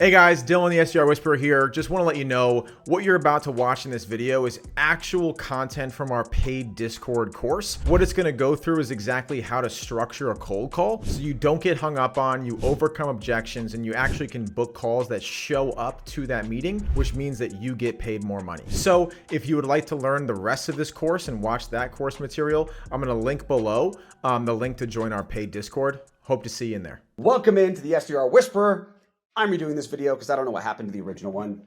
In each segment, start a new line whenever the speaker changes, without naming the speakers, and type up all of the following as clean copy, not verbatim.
Hey guys, Dylan the SDR Whisperer here. Just want to let you know what you're about to watch in this video is actual content from our paid Discord course. What it's going to go through is exactly how to structure a cold call so you don't get hung up on, you overcome objections, and you actually can book calls that show up to that meeting, which means that you get paid more money. So if you would like to learn the rest of this course and watch that course material, I'm going to link below the link to join our paid Discord. Hope to see you in there.
Welcome into the SDR Whisperer. I'm redoing this video because I don't know what happened to the original one.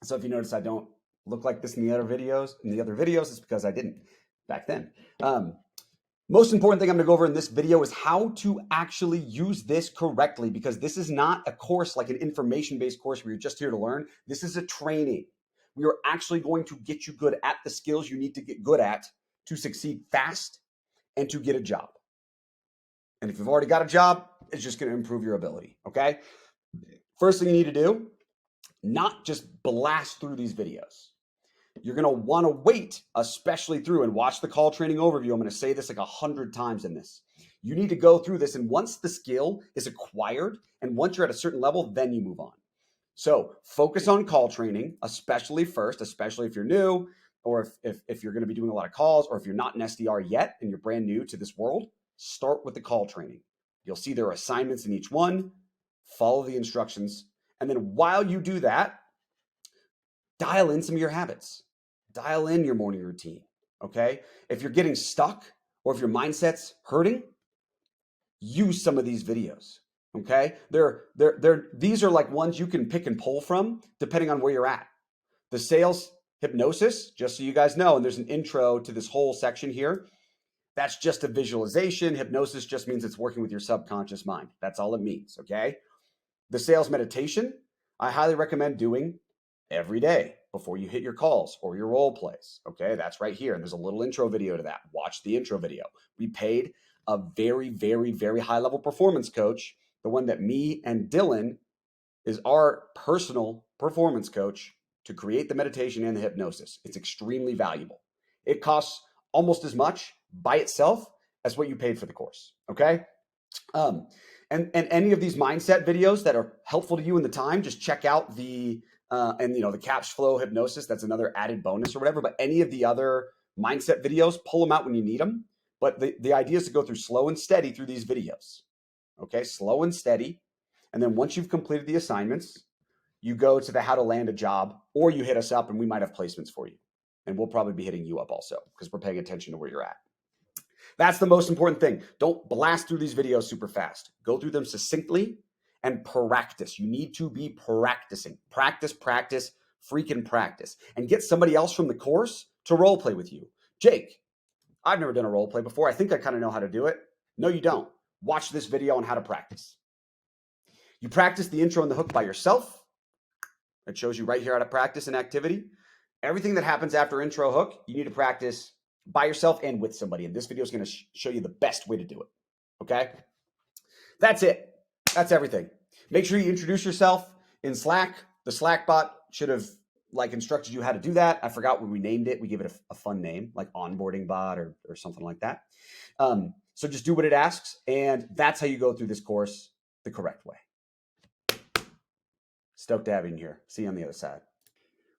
So if you notice I don't look like this in the other videos, it's because I didn't back then. Most important thing I'm going to go over in this video is how to actually use this correctly, because this is not a course like an information-based course where you're just here to learn. This is a training. We are actually going to get you good at the skills you need to get good at to succeed fast and to get a job. And if you've already got a job, it's just going to improve your ability, okay? First thing you need to do, not just blast through these videos. You're going to want to wait, especially through and watch the call training overview. I'm going to say this like 100 times in this. You need to go through this, and once the skill is acquired and once you're at a certain level, then you move on. So focus on call training, especially first, especially if you're new, or if you're going to be doing a lot of calls, or if you're not an SDR yet and you're brand new to this world, start with the call training. You'll see there are assignments in each one. Follow the instructions. And then while you do that, dial in some of your habits. Dial in your morning routine, okay? If you're getting stuck or if your mindset's hurting, use some of these videos, okay? These are like ones you can pick and pull from depending on where you're at. The sales hypnosis, just so you guys know, and there's an intro to this whole section here. That's just a visualization. Hypnosis just means it's working with your subconscious mind. That's all it means, okay? The sales meditation, I highly recommend doing every day before you hit your calls or your role plays. Okay, that's right here. And there's a little intro video to that. Watch the intro video. We paid a very, very, very high level performance coach, the one that me and Dylan is our personal performance coach, to create the meditation and the hypnosis. It's extremely valuable. It costs almost as much by itself as what you paid for the course. Okay. And any of these mindset videos that are helpful to you in the time, just check out the cash flow hypnosis. That's another added bonus or whatever. But any of the other mindset videos, pull them out when you need them. But the idea is to go through slow and steady through these videos. Okay, slow and steady. And then once you've completed the assignments, you go to the how to land a job, or you hit us up and we might have placements for you. And we'll probably be hitting you up also because we're paying attention to where you're at. That's the most important thing. Don't blast through these videos super fast. Go through them succinctly and practice. You need to be practicing. Practice, freaking practice. And get somebody else from the course to role play with you. Jake, I've never done a role play before. I think I kind of know how to do it. No, you don't. Watch this video on how to practice. You practice the intro and the hook by yourself. It shows you right here how to practice an activity. Everything that happens after intro hook, you need to practice by yourself and with somebody. And this video is going to show you the best way to do it. Okay. That's it. That's everything. Make sure you introduce yourself in Slack. The Slack bot should have instructed you how to do that. I forgot when we named it. We gave it a fun name, like onboarding bot or something like that. So just do what it asks. And that's how you go through this course the correct way. Stoked to have you in here. See you on the other side.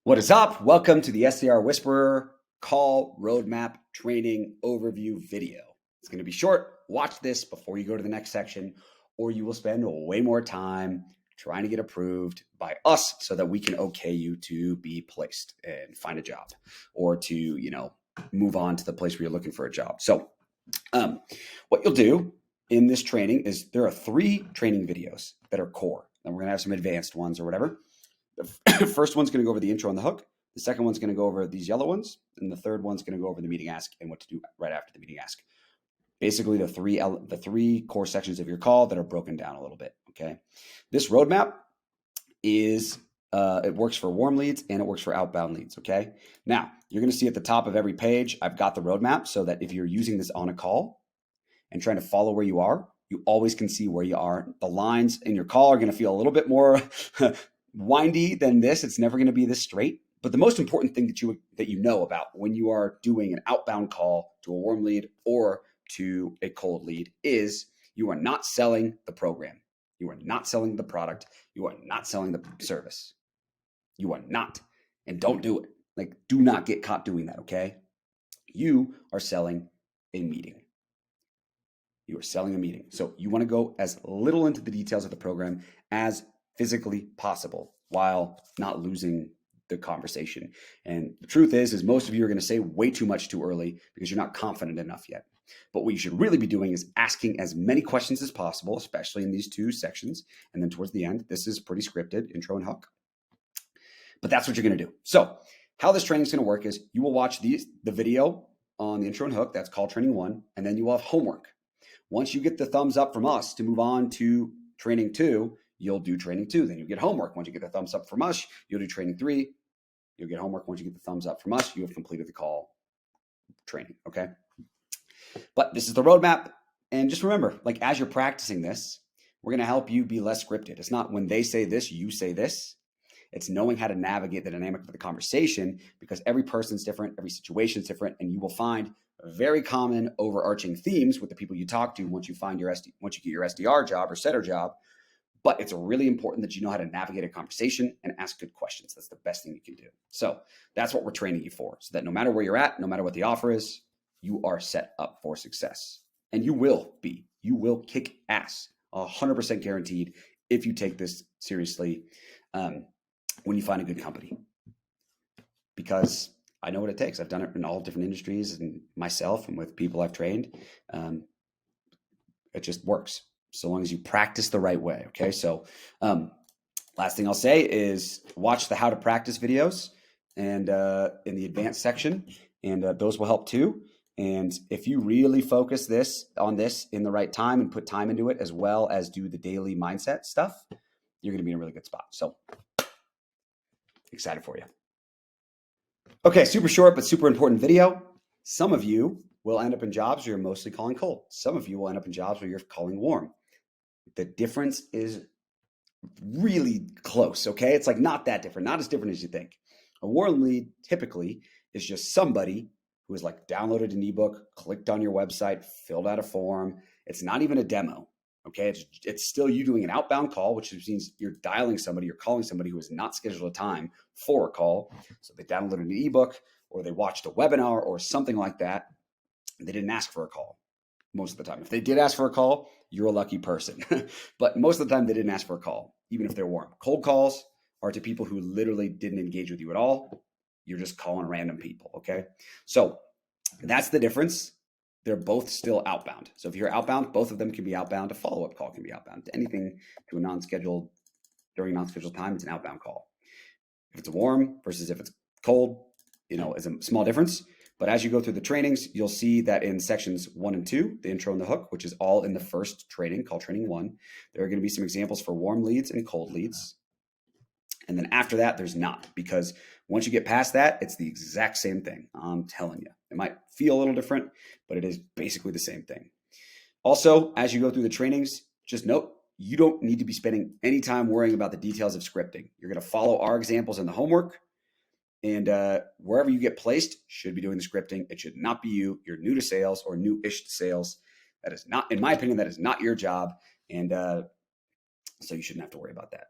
What is up? Welcome to the SDR Whisperer Call Roadmap Training Overview video. It's going to be short. Watch this before you go to the next section, or you will spend way more time trying to get approved by us so that we can okay you to be placed and find a job, or to, move on to the place where you're looking for a job. So what you'll do in this training is there are 3 training videos that are core. And we're going to have some advanced ones or whatever. The first one's going to go over the intro and the hook. The second one's going to go over these yellow ones. And the third one's going to go over the meeting ask and what to do right after the meeting ask. Basically, the three core sections of your call that are broken down a little bit, okay? This roadmap is, it works for warm leads and it works for outbound leads, okay? Now, you're going to see at the top of every page, I've got the roadmap so that if you're using this on a call and trying to follow where you are, you always can see where you are. The lines in your call are going to feel a little bit more windy than this. It's never going to be this straight. But the most important thing that you know about when you are doing an outbound call to a warm lead or to a cold lead is you are not selling the program. You are not selling the product. You are not selling the service. You are not. And don't do it. Like, do not get caught doing that, okay? You are selling a meeting. You are selling a meeting. So you want to go as little into the details of the program as physically possible while not losing the conversation. And the truth is most of you are going to say way too much too early because you're not confident enough yet. But what you should really be doing is asking as many questions as possible, especially in these two sections. And then towards the end, this is pretty scripted, intro and hook. But that's what you're going to do. So how this training is going to work is you will watch the video on the intro and hook. That's called training 1. And then you will have homework. Once you get the thumbs up from us to move on to training 2, you'll do training 2. Then you get homework. Once you get the thumbs up from us, you'll do training 3. You'll get homework. Once you get the thumbs up from us, you have completed the call training. Okay. But this is the roadmap. And just remember, like, as you're practicing this, we're going to help you be less scripted. It's not when they say this, you say this. It's knowing how to navigate the dynamic of the conversation, because every person's different, every situation's different, and you will find very common overarching themes with the people you talk to once you get your SDR job or setter job. But it's really important that you know how to navigate a conversation and ask good questions. That's the best thing you can do. So that's what we're training you for, so that no matter where you're at, no matter what the offer is, you are set up for success. And you will kick ass, 100% guaranteed, if you take this seriously when you find a good company. Because I know what it takes. I've done it in all different industries and myself and with people I've trained. It just works so long as you practice the right way. Okay. So last thing I'll say is watch the how to practice videos and in the advanced section, and those will help too. And if you really focus on this in the right time and put time into it, as well as do the daily mindset stuff, you're going to be in a really good spot. So excited for you. Okay, super short but super important video. Some of you will end up in jobs where you're mostly calling cold. Some of you will end up in jobs where you're calling warm. The difference is really close, okay? It's like not that different, not as different as you think. A warm lead typically is just somebody who has like downloaded an ebook, clicked on your website, filled out a form. It's not even a demo, okay? It's still you doing an outbound call, which means you're dialing somebody, you're calling somebody who has not scheduled a time for a call. So they downloaded an ebook or they watched a webinar or something like that. And they didn't ask for a call most of the time. If they did ask for a call, you're a lucky person. But most of the time they didn't ask for a call, even if they're warm. Cold calls are to people who literally didn't engage with you at all. You're just calling random people, okay? So that's the difference. They're both still outbound. So if you're outbound, both of them can be outbound. A follow-up call can be outbound. Anything to a during non-scheduled time, it's an outbound call. If it's warm versus if it's cold, is a small difference. But as you go through the trainings, you'll see that in sections 1 and 2, the intro and the hook, which is all in the first training called training 1, there are going to be some examples for warm leads and cold leads. And then after that, there's not, because once you get past that, it's the exact same thing. I'm telling you, it might feel a little different, but it is basically the same thing. Also, as you go through the trainings, just note, you don't need to be spending any time worrying about the details of scripting. You're going to follow our examples in the homework, and wherever you get placed should be doing the scripting. It should not be you. You're new to sales or new-ish to sales. That is not, in my opinion, that is not your job. And so you shouldn't have to worry about that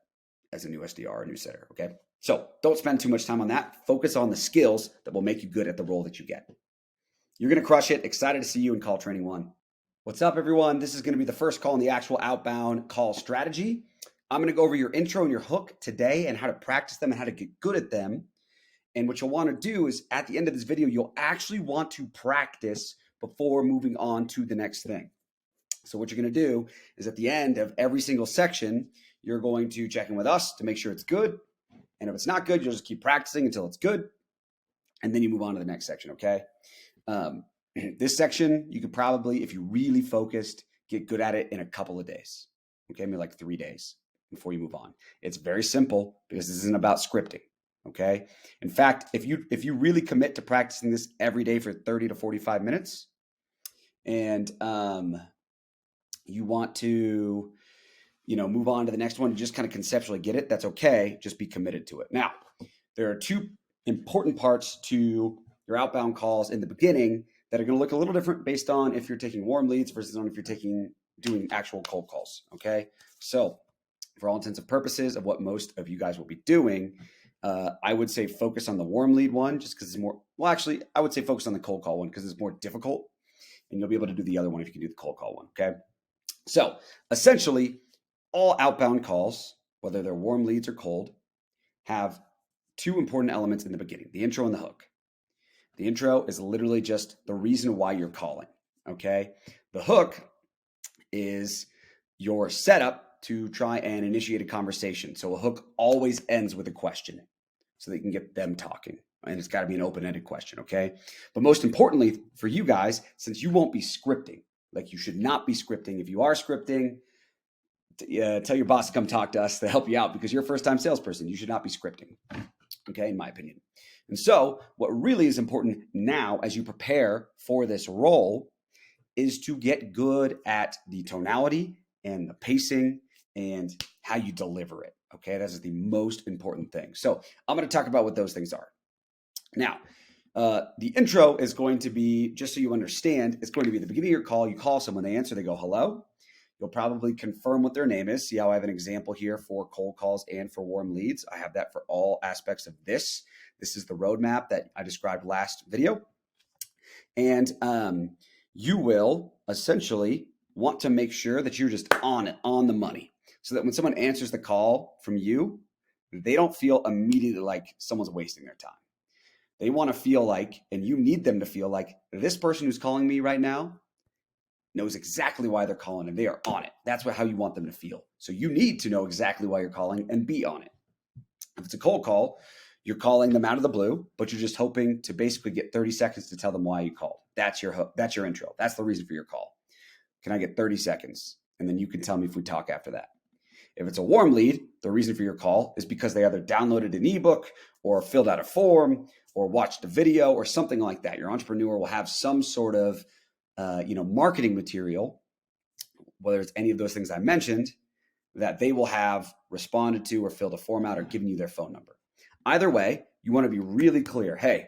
as a new SDR or a new setter, okay? So don't spend too much time on that. Focus on the skills that will make you good at the role that you get. You're going to crush it. Excited to see you in call training 1. What's up, everyone? This is going to be the first call in the actual outbound call strategy. I'm going to go over your intro and your hook today and how to practice them and how to get good at them. And what you'll want to do is at the end of this video, you'll actually want to practice before moving on to the next thing. So what you're going to do is at the end of every single section, you're going to check in with us to make sure it's good. And if it's not good, you'll just keep practicing until it's good. And then you move on to the next section, okay? This section, you could probably, if you really focused, get good at it in a couple of days. Okay, maybe like 3 days before you move on. It's very simple because this isn't about scripting, okay? In fact, if you really commit to practicing this every day for 30 to 45 minutes and you want to move on to the next one and just kind of conceptually get it, that's okay. Just be committed to it. Now, there are 2 important parts to your outbound calls in the beginning that are going to look a little different based on if you're taking warm leads versus on if you're doing actual cold calls, okay? So for all intents and purposes of what most of you guys will be doing, I would say focus on the warm lead one just because it's more, well, actually, I would say focus on the cold call one because it's more difficult, and you'll be able to do the other one if you can do the cold call one, okay? So essentially, all outbound calls, whether they're warm leads or cold, have two important elements in the beginning, the intro and the hook. The intro is literally just the reason why you're calling, okay? The hook is your setup to try and initiate a conversation. So a hook always ends with a question so that you can get them talking. And it's got to be an open-ended question, okay? But most importantly for you guys, since you won't be scripting, like you should not be scripting. If you are scripting, tell your boss to come talk to us to help you out because you're a first-time salesperson. You should not be scripting, okay, in my opinion. And so what really is important now as you prepare for this role is to get good at the tonality and the pacing and how you deliver it, okay? That is the most important thing. So I'm going to talk about what those things are. Now, the intro is going to be, just so you understand, it's going to be the beginning of your call. You call someone, they answer, they go, hello. You'll probably confirm what their name is. See how I have an example here for cold calls and for warm leads. I have that for all aspects of this. This is the roadmap that I described last video. And you will essentially want to make sure that you're just on it, on the money, so that when someone answers the call from you, they don't feel immediately like someone's wasting their time. They want to feel like, and you need them to feel like, this person who's calling me right now knows exactly why they're calling and they are on it. That's how you want them to feel. So you need to know exactly why you're calling and be on it. If it's a cold call, you're calling them out of the blue, but you're just hoping to basically get 30 seconds to tell them why you called. That's your hook. That's your intro. That's the reason for your call. Can I get 30 seconds? And then you can tell me if we talk after that. If it's a warm lead, the reason for your call is because they either downloaded an ebook or filled out a form or watched a video or something like that. Your entrepreneur will have some sort of marketing material, whether it's any of those things I mentioned, that they will have responded to or filled a form out or given you their phone number. Either way, you want to be really clear. Hey,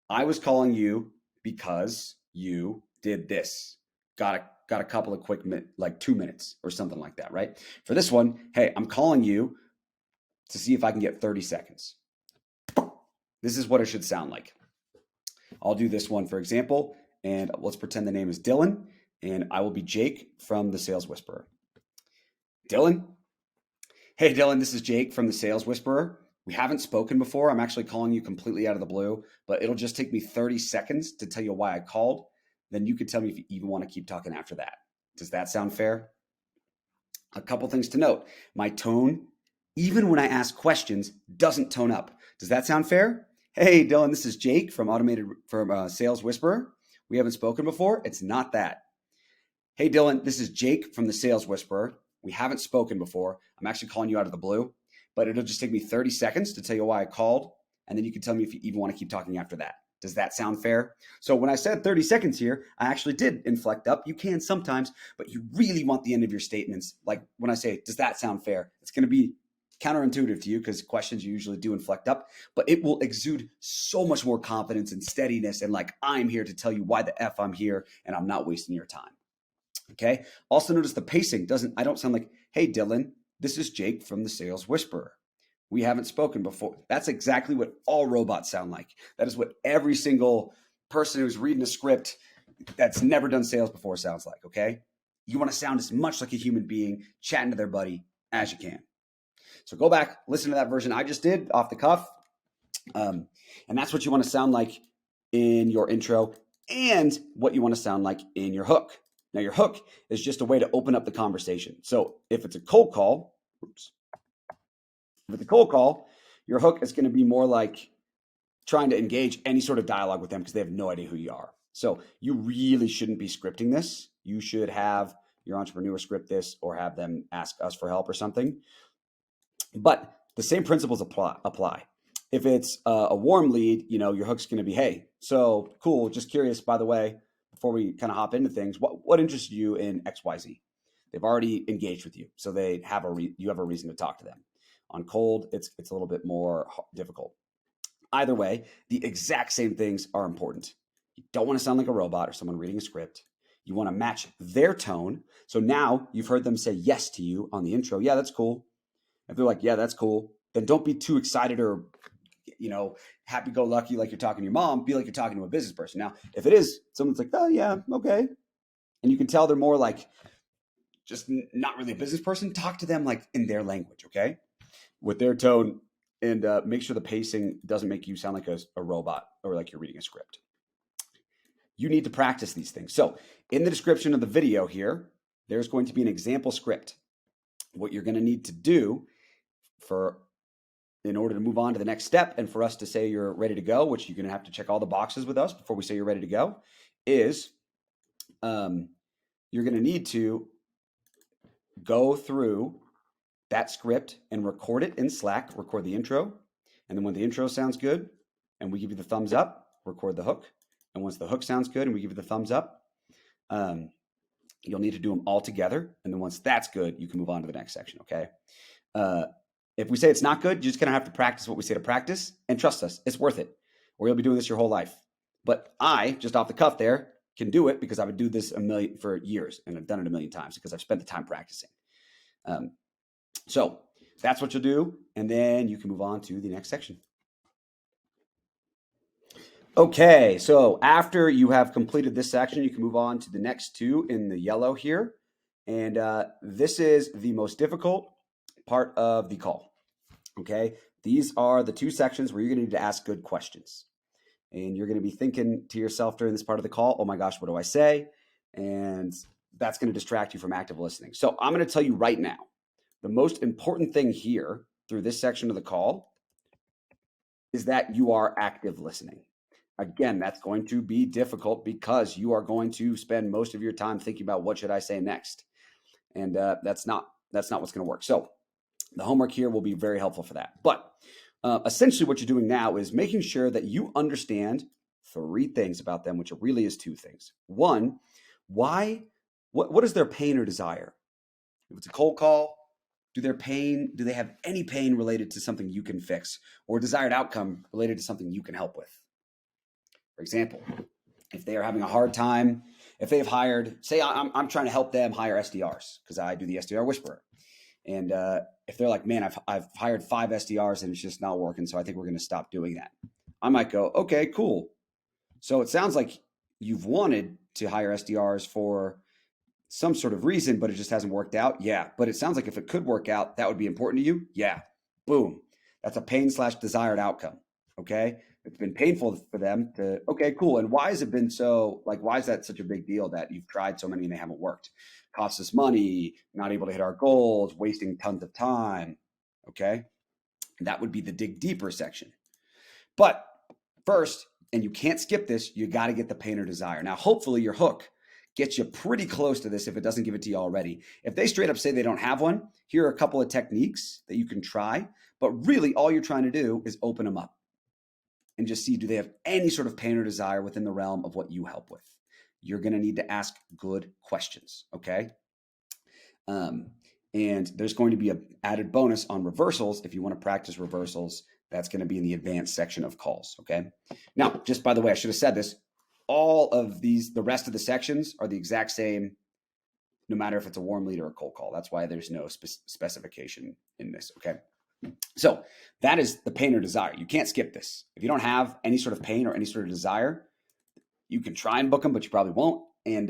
I was calling you because you did this. Got a couple of quick like 2 minutes or something like that, right? For this one, hey, I'm calling you to see if I can get 30 seconds. This is what it should sound like. I'll do this one, for example, and let's pretend the name is Dylan, and I will be Jake from the Sales Whisperer. Dylan? Hey, Dylan, this is Jake from the Sales Whisperer. We haven't spoken before. I'm actually calling you completely out of the blue, but it'll just take me 30 seconds to tell you why I called. Then you can tell me if you even want to keep talking after that. Does that sound fair? A couple things to note. My tone, even when I ask questions, doesn't tone up. Does that sound fair? Hey, Dylan, this is Jake from Sales Whisperer. We haven't spoken before. It's not that. Hey, Dylan, this is Jake from the Sales Whisperer. We haven't spoken before. I'm actually calling you out of the blue, but it'll just take me 30 seconds to tell you why I called. And then you can tell me if you even want to keep talking after that. Does that sound fair? So when I said 30 seconds here, I actually did inflect up. You can sometimes, but you really want the end of your statements. Like when I say, does that sound fair? It's going to be counterintuitive to you because questions you usually do inflect up, but it will exude so much more confidence and steadiness and like, I'm here to tell you why the F I'm here and I'm not wasting your time. Okay. Also notice the pacing I don't sound like, hey, Dylan, this is Jake from the Sales Whisperer. We haven't spoken before. That's exactly what all robots sound like. That is what every single person who's reading a script that's never done sales before sounds like, okay? You want to sound as much like a human being chatting to their buddy as you can. So go back, listen to that version I just did off the cuff. And that's what you want to sound like in your intro and what you want to sound like in your hook. Now, your hook is just a way to open up the conversation. So if it's a cold call, with the cold call, your hook is going to be more like trying to engage any sort of dialogue with them because they have no idea who you are. So you really shouldn't be scripting this. You should have your entrepreneur script this or have them ask us for help or something. But the same principles apply. If it's a warm lead, your hook's going to be, hey, so cool. Just curious, by the way, before we kind of hop into things, what interests you in XYZ? They've already engaged with you, so you have a reason to talk to them. On cold, it's a little bit more difficult. Either way, the exact same things are important. You don't want to sound like a robot or someone reading a script. You want to match their tone. So now you've heard them say yes to you on the intro. Yeah, that's cool. If they're like, yeah, that's cool, then don't be too excited or, happy-go-lucky like you're talking to your mom. Be like you're talking to a business person. Now, if it is someone's like, oh, yeah, okay, and you can tell they're more like just not really a business person, talk to them like in their language, okay, with their tone, and make sure the pacing doesn't make you sound like a robot or like you're reading a script. You need to practice these things. So in the description of the video here, there's going to be an example script. What you're going to need to do in order to move on to the next step and for us to say you're ready to go, which you're going to have to check all the boxes with us before we say you're ready to go, is you're going to need to go through that script and record it in Slack, record the intro. And then when the intro sounds good and we give you the thumbs up, record the hook. And once the hook sounds good and we give you the thumbs up, you'll need to do them all together. And then once that's good, you can move on to the next section, okay? If we say it's not good, you're just going to have to practice what we say to practice, and trust us, it's worth it, or you'll be doing this your whole life. But I, just off the cuff there, can do it because I would do this for years, and I've done it a million times because I've spent the time practicing. So that's what you'll do, and then you can move on to the next section. Okay, so after you have completed this section, you can move on to the next two in the yellow here. And this is the most difficult part of the call, okay? These are the two sections where you're going to need to ask good questions. And you're going to be thinking to yourself during this part of the call, oh my gosh, what do I say? And that's going to distract you from active listening. So I'm going to tell you right now, the most important thing here through this section of the call is that you are active listening. Again, that's going to be difficult because you are going to spend most of your time thinking about what should I say next. And that's not what's going to work. So the homework here will be very helpful for that. But essentially what you're doing now is making sure that you understand three things about them, which really is two things. One, what is their pain or desire? If it's a cold call, do they have any pain related to something you can fix, or desired outcome related to something you can help with? For example, if they are having a hard time, if they've hired, say I'm trying to help them hire SDRs because I do the SDR Whisperer. And if they're like, man, I've hired 5 SDRs and it's just not working, so I think we're going to stop doing that. I might go, okay, cool. So it sounds like you've wanted to hire SDRs for some sort of reason, but it just hasn't worked out. Yeah. But it sounds like if it could work out, that would be important to you. Yeah. Boom. That's a pain/desired outcome. Okay. It's been painful for them to, okay, cool. And why has it been why is that such a big deal that you've tried so many and they haven't worked? Costs us money, not able to hit our goals, wasting tons of time. Okay. That would be the dig deeper section. But first, and you can't skip this, you got to get the pain or desire. Now, hopefully your hook gets you pretty close to this if it doesn't give it to you already. If they straight up say they don't have one, here are a couple of techniques that you can try. But really all you're trying to do is open them up and just see, do they have any sort of pain or desire within the realm of what you help with? You're going to need to ask good questions, okay? And there's going to be an added bonus on reversals. If you want to practice reversals, that's going to be in the advanced section of calls, okay? Now, just by the way, I should have said this. All of these, the rest of the sections are the exact same, no matter if it's a warm lead or a cold call. That's why there's no specification in this, okay? So that is the pain or desire. You can't skip this. If you don't have any sort of pain or any sort of desire, you can try and book them, but you probably won't. And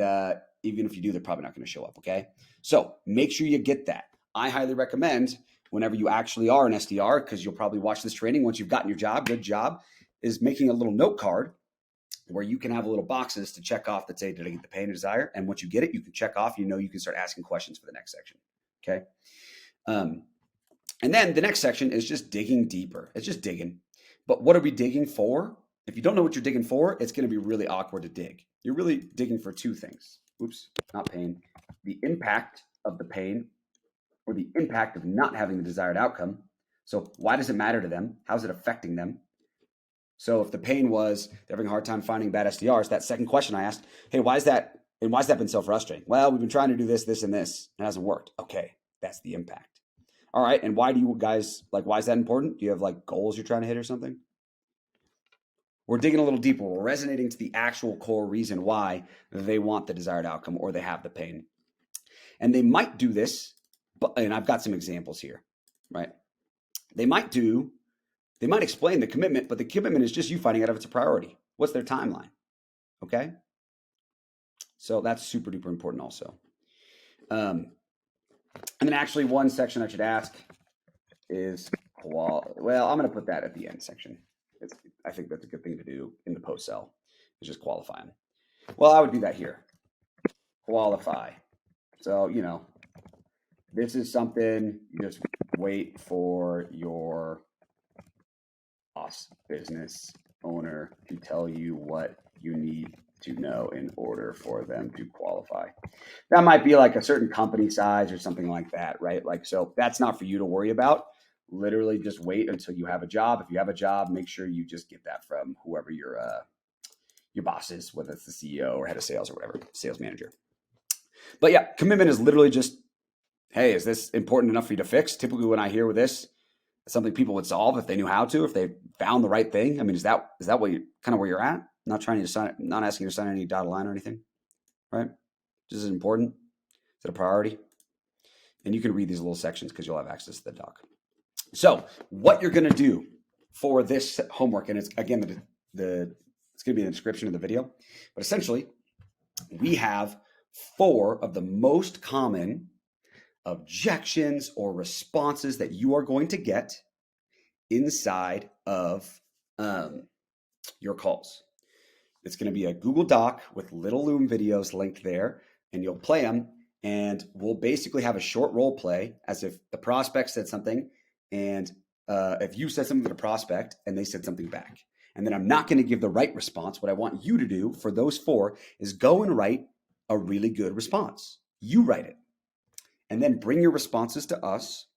even if you do, they're probably not going to show up, okay? So make sure you get that. I highly recommend whenever you actually are an SDR, because you'll probably watch this training once you've gotten your job, good job, is making a little note card where you can have little boxes to check off that say, did I get the pain or desire? And once you get it, you can check off, you can start asking questions for the next section, okay? And then the next section is just digging deeper. It's just digging. But what are we digging for? If you don't know what you're digging for, it's going to be really awkward to dig. You're really digging for two things. Oops, not pain. The impact of the pain or the impact of not having the desired outcome. So why does it matter to them? How's it affecting them? So if the pain was they're having a hard time finding bad SDRs, that second question I asked, hey, why is that? And why's that been so frustrating? Well, we've been trying to do this, this, and this. It hasn't worked. Okay, that's the impact. All right, and why do you guys, why is that important? Do you have goals you're trying to hit or something? We're digging a little deeper. We're resonating to the actual core reason why they want the desired outcome or they have the pain. And they might do this, and I've got some examples here. right? They might explain the commitment, but the commitment is just you finding out if it's a priority. What's their timeline? Okay. So that's super duper important also. And then actually one section I should ask is, well, I'm going to put that at the end section. I think that's a good thing to do in the post sell, is just qualify them. Well, I would do that here. Qualify. So, this is something you just wait for your boss, business owner to tell you what you need to know in order for them to qualify. That might be like a certain company size or something like that, right? Like, so that's not for you to worry about. Literally just wait until you have a job. If you have a job, make sure you just get that from whoever your boss is, whether it's the CEO or head of sales or whatever, sales manager. But yeah, commitment is literally just, hey, is this important enough for you to fix? Typically when I hear with this, it's something people would solve if they knew how to, if they found the right thing. I mean, is that what you kind of where you're at? Not trying to sign, not asking you to sign any dotted line or anything, right? Just as important. Is it a priority? And you can read these little sections because you'll have access to the doc. So what you're going to do for this homework, and it's again, it's going to be in the description of the video, but essentially we have 4 of the most common objections or responses that you are going to get inside of your calls. It's going to be a Google Doc with little Loom videos linked there, and you'll play them, and we'll basically have a short role play as if the prospect said something, and if you said something to the prospect and they said something back. And then I'm not going to give the right response. What I want you to do for those 4 is go and write a really good response. You write it. And then bring your responses to us.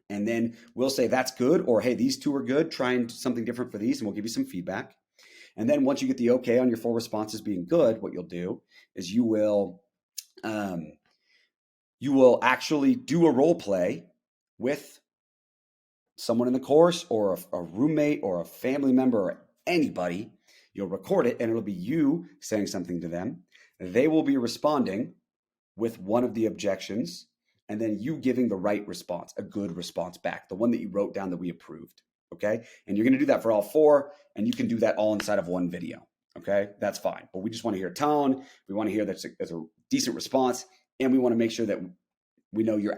And then we'll say that's good, or hey, these 2 are good. Try something different for these, and we'll give you some feedback. And then once you get the okay on your 4 responses being good, what you'll do is you will actually do a role play with someone in the course or a roommate or a family member or anybody. You'll record it, and it'll be you saying something to them. They will be responding with one of the objections, and then you giving the right response, a good response back, the one that you wrote down that we approved, okay? And you're going to do that for all 4, and you can do that all inside of one video, okay? That's fine, but we just want to hear tone. We want to hear that's a decent response, and we want to make sure that we know you're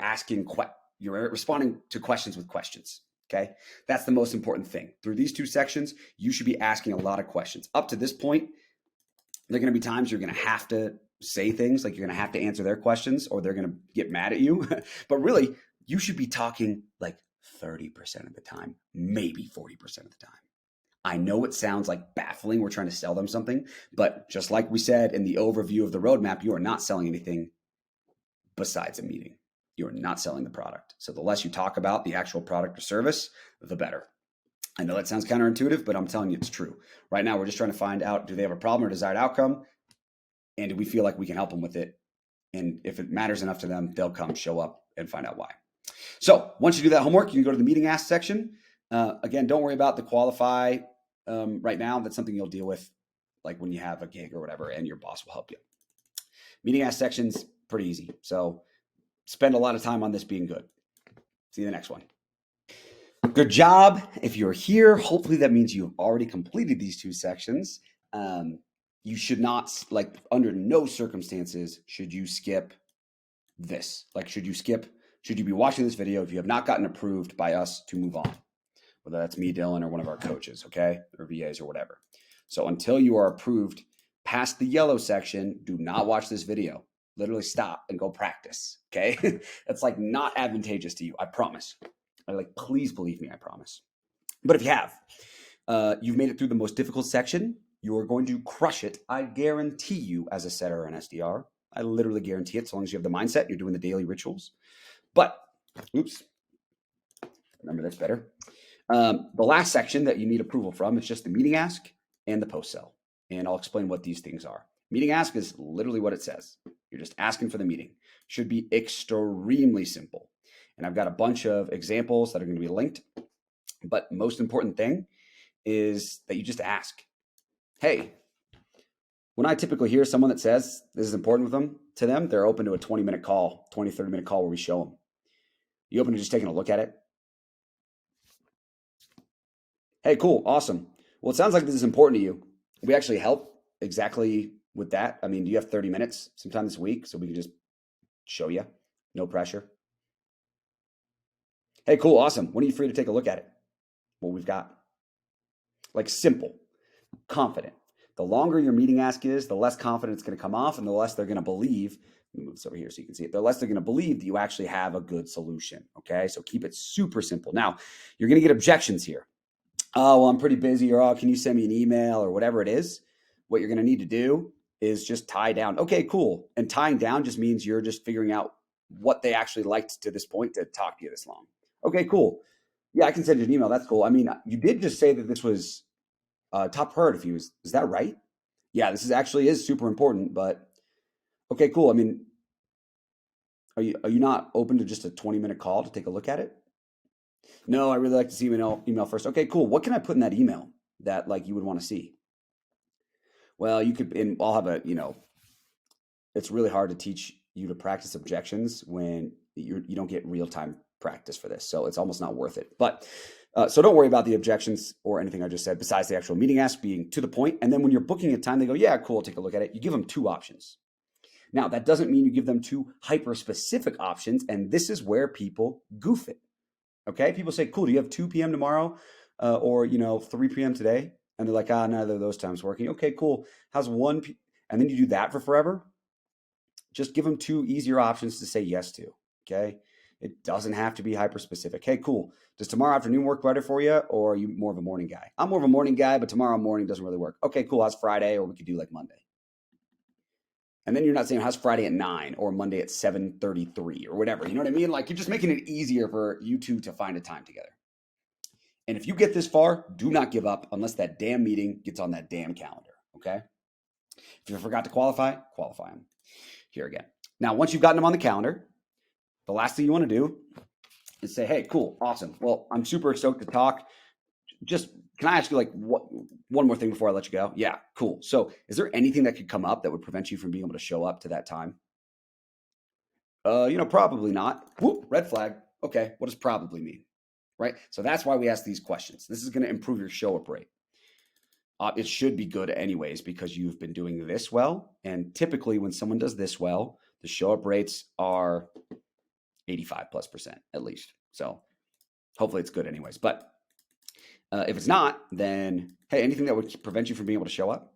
you're responding to questions with questions, okay? That's the most important thing. Through these 2 sections, you should be asking a lot of questions. Up to this point, there are going to be times you're going to have to say things, like you're going to have to answer their questions or they're going to get mad at you. But really, you should be talking like 30% of the time, maybe 40% of the time. I know it sounds like baffling. We're trying to sell them something, but just like we said in the overview of the roadmap, you are not selling anything besides a meeting. You are not selling the product. So the less you talk about the actual product or service, the better. I know that sounds counterintuitive, but I'm telling you it's true. Right now, we're just trying to find out, do they have a problem or desired outcome? And do we feel like we can help them with it? And if it matters enough to them, they'll come, show up, and find out why. So once you do that homework, you can go to the meeting ask section. Again, don't worry about the qualify right now. That's something you'll deal with like when you have a gig or whatever, and your boss will help you. Meeting ask section's pretty easy. So spend a lot of time on this being good. See you in the next one. Good job. If you're here, hopefully that means you've already completed these 2 sections. You should not, like, under no circumstances should you skip this. Like, should you be watching this video if you have not gotten approved by us to move on? Whether that's me, Dylan, or one of our coaches, okay? Or VAs or whatever. So until you are approved past the yellow section, do not watch this video. Literally stop and go practice, okay? That's like not advantageous to you, I promise. Please believe me, I promise. But if you have, you've made it through the most difficult section. You are going to crush it. I guarantee you as a setter or an SDR. I literally guarantee it, so long as you have the mindset, you're doing the daily rituals. But, remember that's better. The last section that you need approval from is just the meeting ask and the post sell. And I'll explain what these things are. Meeting ask is literally what it says. You're just asking for the meeting. Should be extremely simple. And I've got a bunch of examples that are going to be linked. But most important thing is that you just ask. Hey, when I typically hear someone that says this is important to them, they're open to a 20-minute call, 20, 30-minute call where we show them. You open to just taking a look at it? Hey, cool. Awesome. Well, it sounds like this is important to you. We actually help exactly with that. I mean, do you have 30 minutes sometime this week so we can just show you? No pressure. Hey, cool. Awesome. When are you free to take a look at it? What we've got? Like simple, confident. The longer your meeting ask is, the less confident it's going to come off and the less they're going to believe. Let me move this over here so you can see it. The less they're going to believe that you actually have a good solution. Okay. So keep it super simple. Now, you're going to get objections here. Oh, well, I'm pretty busy, or oh, can you send me an email, or whatever it is. What you're going to need to do is just tie down. Okay, cool. And tying down just means you're just figuring out what they actually liked to this point to talk to you this long. Okay, cool. Yeah, I can send you an email. That's cool. I mean, you did just say that this was top priority for you. Is that right? Yeah, this is super important, but okay, cool. I mean, are you not open to just a 20-minute call to take a look at it? No, I really like to see email first. Okay, cool. What can I put in that email that like you would want to see? Well, you could, and I'll have it's really hard to teach you to practice objections when you don't get real-time practice for this. So it's almost not worth it. But so don't worry about the objections or anything I just said besides the actual meeting ask being to the point. And then when you're booking a time, they go, yeah, cool, take a look at it. You give them two options. Now, that doesn't mean you give them two hyper-specific options. And this is where people goof it. Okay, people say, cool, do you have 2 p.m. tomorrow or 3 p.m. today? And they're like, neither of those times working. Okay, cool. How's 1 p.m.? And then you do that for forever. Just give them two easier options to say yes to. Okay, it doesn't have to be hyper specific. Hey, cool. Does tomorrow afternoon work better for you, or are you more of a morning guy? I'm more of a morning guy, but tomorrow morning doesn't really work. Okay, cool. How's Friday, or we could do like Monday. And then you're not saying how's Friday at 9 or Monday at 7:33 or whatever. You know what I mean? Like you're just making it easier for you two to find a time together. And if you get this far, do not give up unless that damn meeting gets on that damn calendar. Okay. If you forgot to qualify them. Here again. Now, once you've gotten them on the calendar, the last thing you want to do is say, hey, cool, awesome. Well, I'm super stoked to talk. Just can I ask you one more thing before I let you go? Yeah, cool. So is there anything that could come up that would prevent you from being able to show up to that time? Probably not. Whoop, red flag. Okay, what does probably mean? Right? So that's why we ask these questions. This is going to improve your show up rate. It should be good anyways because you've been doing this well. And typically when someone does this well, the show up rates are 85+% at least. So hopefully it's good anyways. But if it's not, then, hey, anything that would prevent you from being able to show up?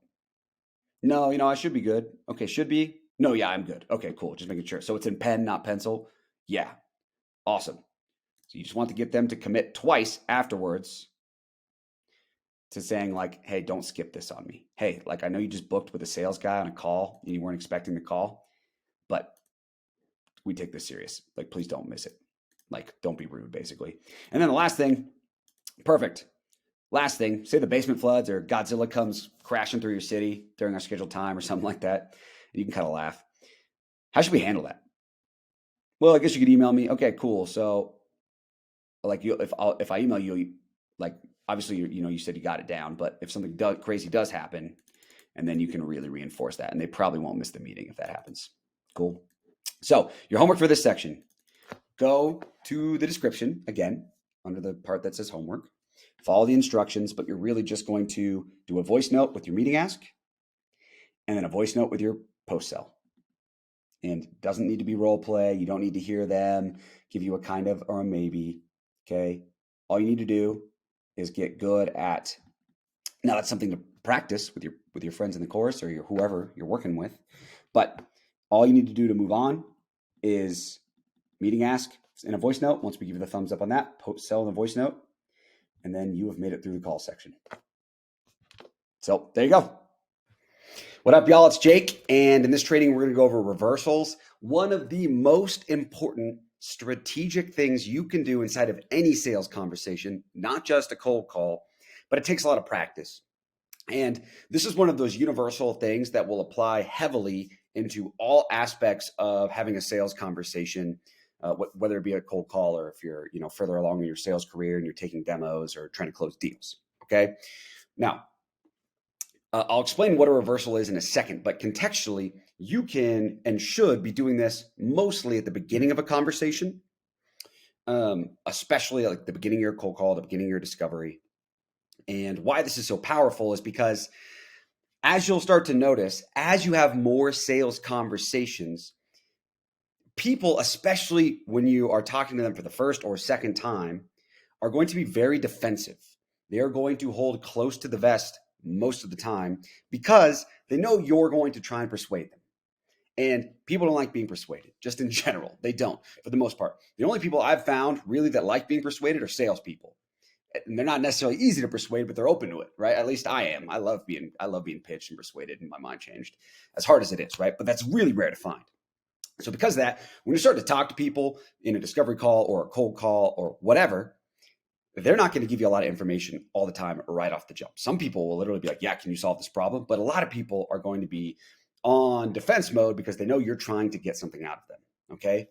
No, I should be good. Okay, should be? No, yeah, I'm good. Okay, cool. Just making sure. So it's in pen, not pencil? Yeah, awesome. So you just want to get them to commit twice afterwards to saying like, hey, don't skip this on me. Hey, like I know you just booked with a sales guy on a call and you weren't expecting the call, but we take this serious. Like, please don't miss it. Like, don't be rude, basically. And then the last thing, perfect. Last thing, say the basement floods or Godzilla comes crashing through your city during our scheduled time or something like that. You can kind of laugh. How should we handle that? Well, I guess you could email me. Okay, cool. So like if I email you, like obviously you said you got it down, but if something crazy does happen, and then you can really reinforce that, and they probably won't miss the meeting if that happens. Cool. So your homework for this section, go to the description again under the part that says homework, follow the instructions, but you're really just going to do a voice note with your meeting ask and then a voice note with your post sell. And doesn't need to be role play. You don't need to hear them give you a kind of or a maybe. Okay. All you need to do is get good at, now that's something to practice with your friends in the course or whoever you're working with. But all you need to do to move on is meeting ask in a voice note. Once we give you the thumbs up on that, post sell in a voice note, and then you have made it through the call section. So there you go. What up, y'all? It's Jake. And in this training, we're going to go over reversals. One of the most important strategic things you can do inside of any sales conversation, not just a cold call, but it takes a lot of practice. And this is one of those universal things that will apply heavily into all aspects of having a sales conversation, whether it be a cold call or if you're further along in your sales career and you're taking demos or trying to close deals. Okay. Now, I'll explain what a reversal is in a second, but contextually, you can and should be doing this mostly at the beginning of a conversation, especially like the beginning of your cold call, the beginning of your discovery. And why this is so powerful is because, as you'll start to notice, as you have more sales conversations, people, especially when you are talking to them for the first or second time, are going to be very defensive. They are going to hold close to the vest most of the time because they know you're going to try and persuade them. And people don't like being persuaded, just in general. They don't, for the most part. The only people I've found really that like being persuaded are salespeople. And they're not necessarily easy to persuade, but they're open to it, right? At least I am. I love being pitched and persuaded and my mind changed, as hard as it is, right? But that's really rare to find. So because of that, when you start to talk to people in a discovery call or a cold call or whatever, they're not going to give you a lot of information all the time right off the jump. Some people will literally be like, yeah, can you solve this problem? But a lot of people are going to be on defense mode because they know you're trying to get something out of them, okay?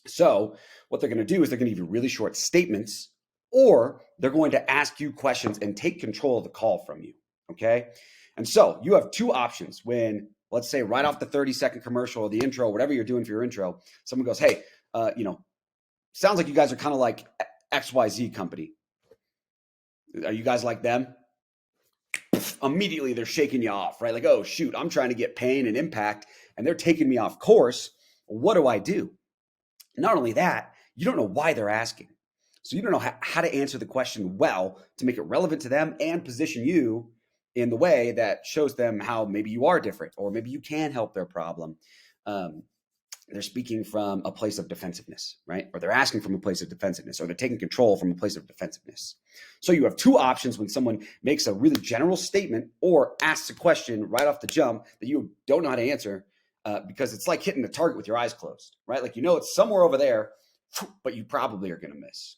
So what they're going to do is they're going to give you really short statements, or they're going to ask you questions and take control of the call from you, okay? And so you have two options when, let's say, right off the 30-second commercial or the intro, whatever you're doing for your intro, someone goes, hey, sounds like you guys are kind of like XYZ company. Are you guys like them? Immediately they're shaking you off, right? Like, oh, shoot, I'm trying to get pain and impact, and they're taking me off course. What do I do? Not only that, you don't know why they're asking. So you don't know how to answer the question well to make it relevant to them and position you in the way that shows them how maybe you are different or maybe you can help their problem. They're speaking from a place of defensiveness, right? Or they're asking from a place of defensiveness, or they're taking control from a place of defensiveness. So you have two options when someone makes a really general statement or asks a question right off the jump that you don't know how to answer, because it's like hitting the target with your eyes closed, right? Like, it's somewhere over there, but you probably are going to miss.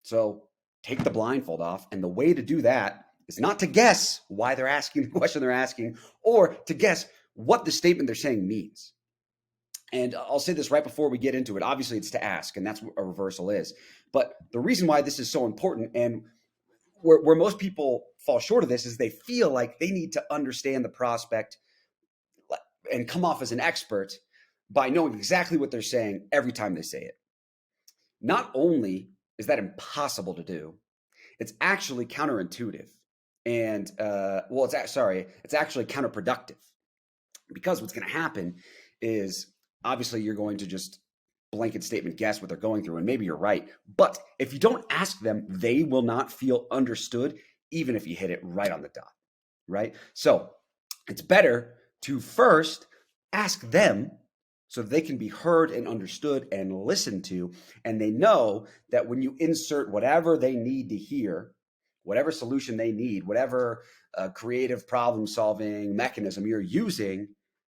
So take the blindfold off. And the way to do that is not to guess why they're asking the question they're asking, or to guess what the statement they're saying means. And I'll say this right before we get into it. Obviously, it's to ask, and that's what a reversal is. But the reason why this is so important, and where most people fall short of this, is they feel like they need to understand the prospect and come off as an expert by knowing exactly what they're saying every time they say it. Not only is that impossible to do, it's actually counterintuitive. And, it's actually counterproductive. Because what's going to happen is, obviously, you're going to just blanket statement guess what they're going through, and maybe you're right. But if you don't ask them, they will not feel understood, even if you hit it right on the dot, right? So it's better to first ask them so they can be heard and understood and listened to, and they know that when you insert whatever they need to hear, whatever solution they need, whatever creative problem-solving mechanism you're using,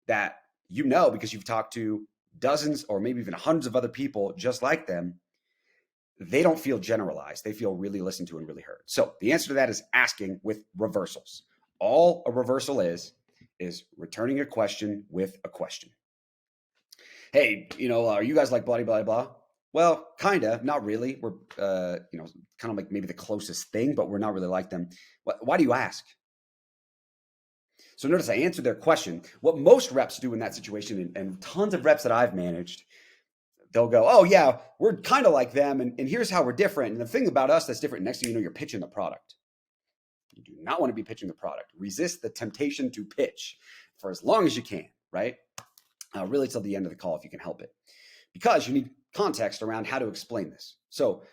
that because you've talked to dozens or maybe even hundreds of other people just like them, they don't feel generalized. They feel really listened to and really heard. So the answer to that is asking with reversals. All a reversal is returning a question with a question. Hey, are you guys like blah, blah, blah? Well, kind of, not really. We're, kind of like maybe the closest thing, but we're not really like them. Why do you ask? So notice I answered their question. What most reps do in that situation, and tons of reps that I've managed, they'll go, oh yeah, we're kind of like them, and here's how we're different. And the thing about us that's different, next thing you know, you're pitching the product. You do not want to be pitching the product. Resist the temptation to pitch for as long as you can, right? Really till the end of the call if you can help it. Because you need context around how to explain this. So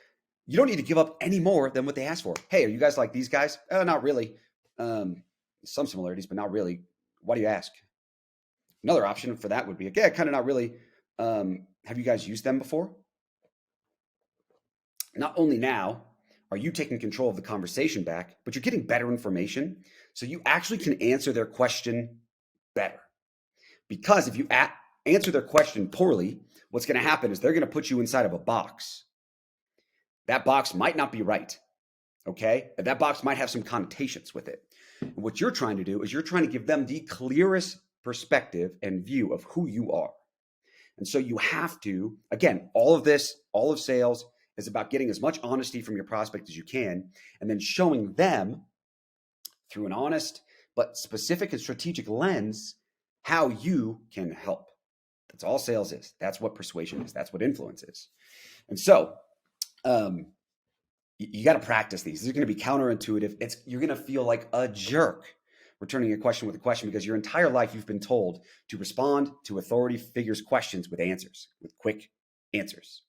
you don't need to give up any more than what they asked for. Hey, are you guys like these guys? Not really. Some similarities, but not really. Why do you ask? Another option for that would be, kind of not really. Have you guys used them before? Not only now are you taking control of the conversation back, but you're getting better information. So you actually can answer their question better. Because if you answer their question poorly, what's going to happen is they're going to put you inside of a box. That box might not be right. Okay? That box might have some connotations with it. And what you're trying to do is you're trying to give them the clearest perspective and view of who you are. And so you have to, again, all of sales is about getting as much honesty from your prospect as you can, and then showing them through an honest but specific and strategic lens how you can help. That's all sales is. That's what persuasion is. That's what influence is. And so, you got to practice these. These are going to be counterintuitive. You're going to feel like a jerk returning a question with a question because your entire life you've been told to respond to authority figures' questions with answers, with quick answers.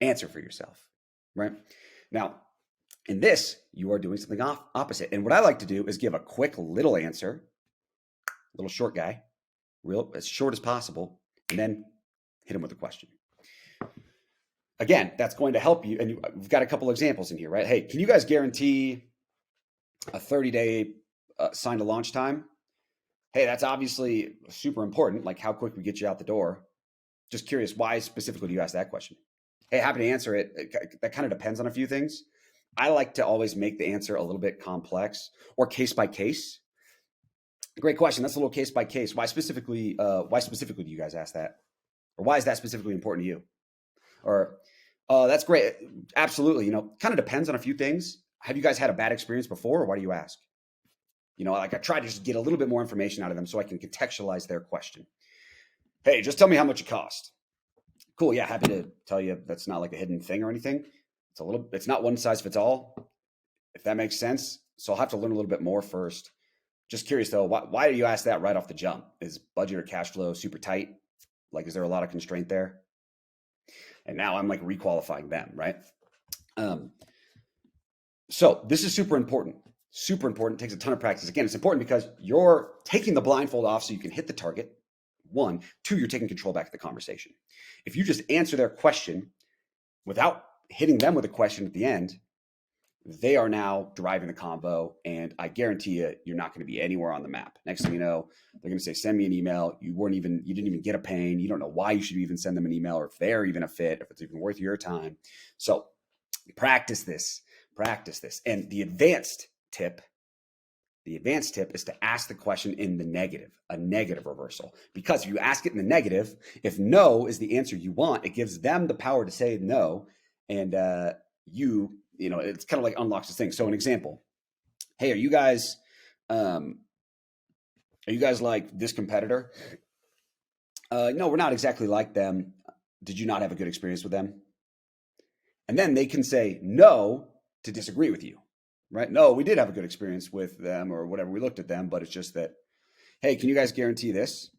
Answer for yourself, right? Now, in this, you are doing something opposite. And what I like to do is give a quick little answer, little short guy, real as short as possible, and then hit him with a question. Again, that's going to help you. And we've got a couple examples in here, right? Hey, can you guys guarantee a 30-day sign to launch time? Hey, that's obviously super important. Like how quick we get you out the door. Just curious, why specifically do you ask that question? Hey, happy to answer it. That kind of depends on a few things. I like to always make the answer a little bit complex or case by case. Great question. That's a little case by case. Why specifically do you guys ask that? Or why is that specifically important to you? Or that's great. Absolutely. Kind of depends on a few things. Have you guys had a bad experience before, or why do you ask? Like I try to just get a little bit more information out of them so I can contextualize their question. Hey, just tell me how much it cost. Cool. Yeah. Happy to tell you that's not like a hidden thing or anything. It's not one size fits all, if that makes sense. So I'll have to learn a little bit more first. Just curious though, why do you ask that right off the jump? Is budget or cash flow super tight? Like, is there a lot of constraint there? And now I'm like requalifying them, right? So this is super important. Super important. It takes a ton of practice. Again, it's important because you're taking the blindfold off so you can hit the target. 1, 2, you're taking control back of the conversation. If you just answer their question without hitting them with a question at the end, they are now driving the convo, and I guarantee you're not going to be anywhere on the map. Next thing you know, they're going to say, send me an email. You didn't even get a pain. You don't know why you should even send them an email, or if they're even a fit, if it's even worth your time. So practice this. And the advanced tip is to ask the question in the negative, a negative reversal. Because if you ask it in the negative, if no is the answer you want, it gives them the power to say no. And it's kind of like unlocks this thing. So an example, hey, are you guys like this competitor? No, we're not exactly like them. Did you not have a good experience with them? And then they can say no to disagree with you, right? No, we did have a good experience with them or whatever. We looked at them, but it's just that, hey, can you guys guarantee this?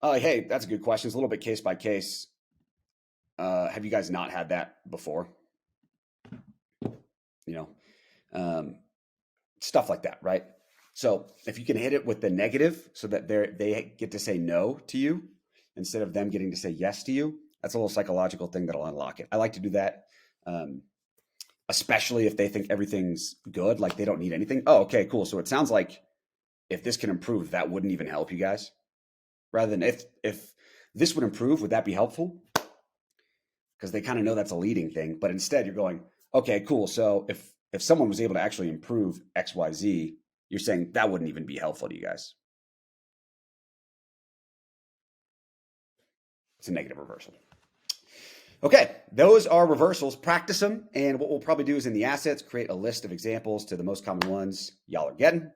Hey, that's a good question. It's a little bit case by case. Have you guys not had that before? Stuff like that, right? So if you can hit it with the negative so that they get to say no to you instead of them getting to say yes to you, that's a little psychological thing that'll unlock it. I like to do that, especially if they think everything's good, like they don't need anything. Oh, okay, cool. So it sounds like if this can improve, that wouldn't even help you guys. Rather than if this would improve, would that be helpful? Because they kind of know that's a leading thing. But instead you're going, okay, cool. So if someone was able to actually improve X, Y, Z, you're saying that wouldn't even be helpful to you guys. It's a negative reversal. Okay, those are reversals. Practice them. And what we'll probably do is in the assets, create a list of examples to the most common ones y'all are getting.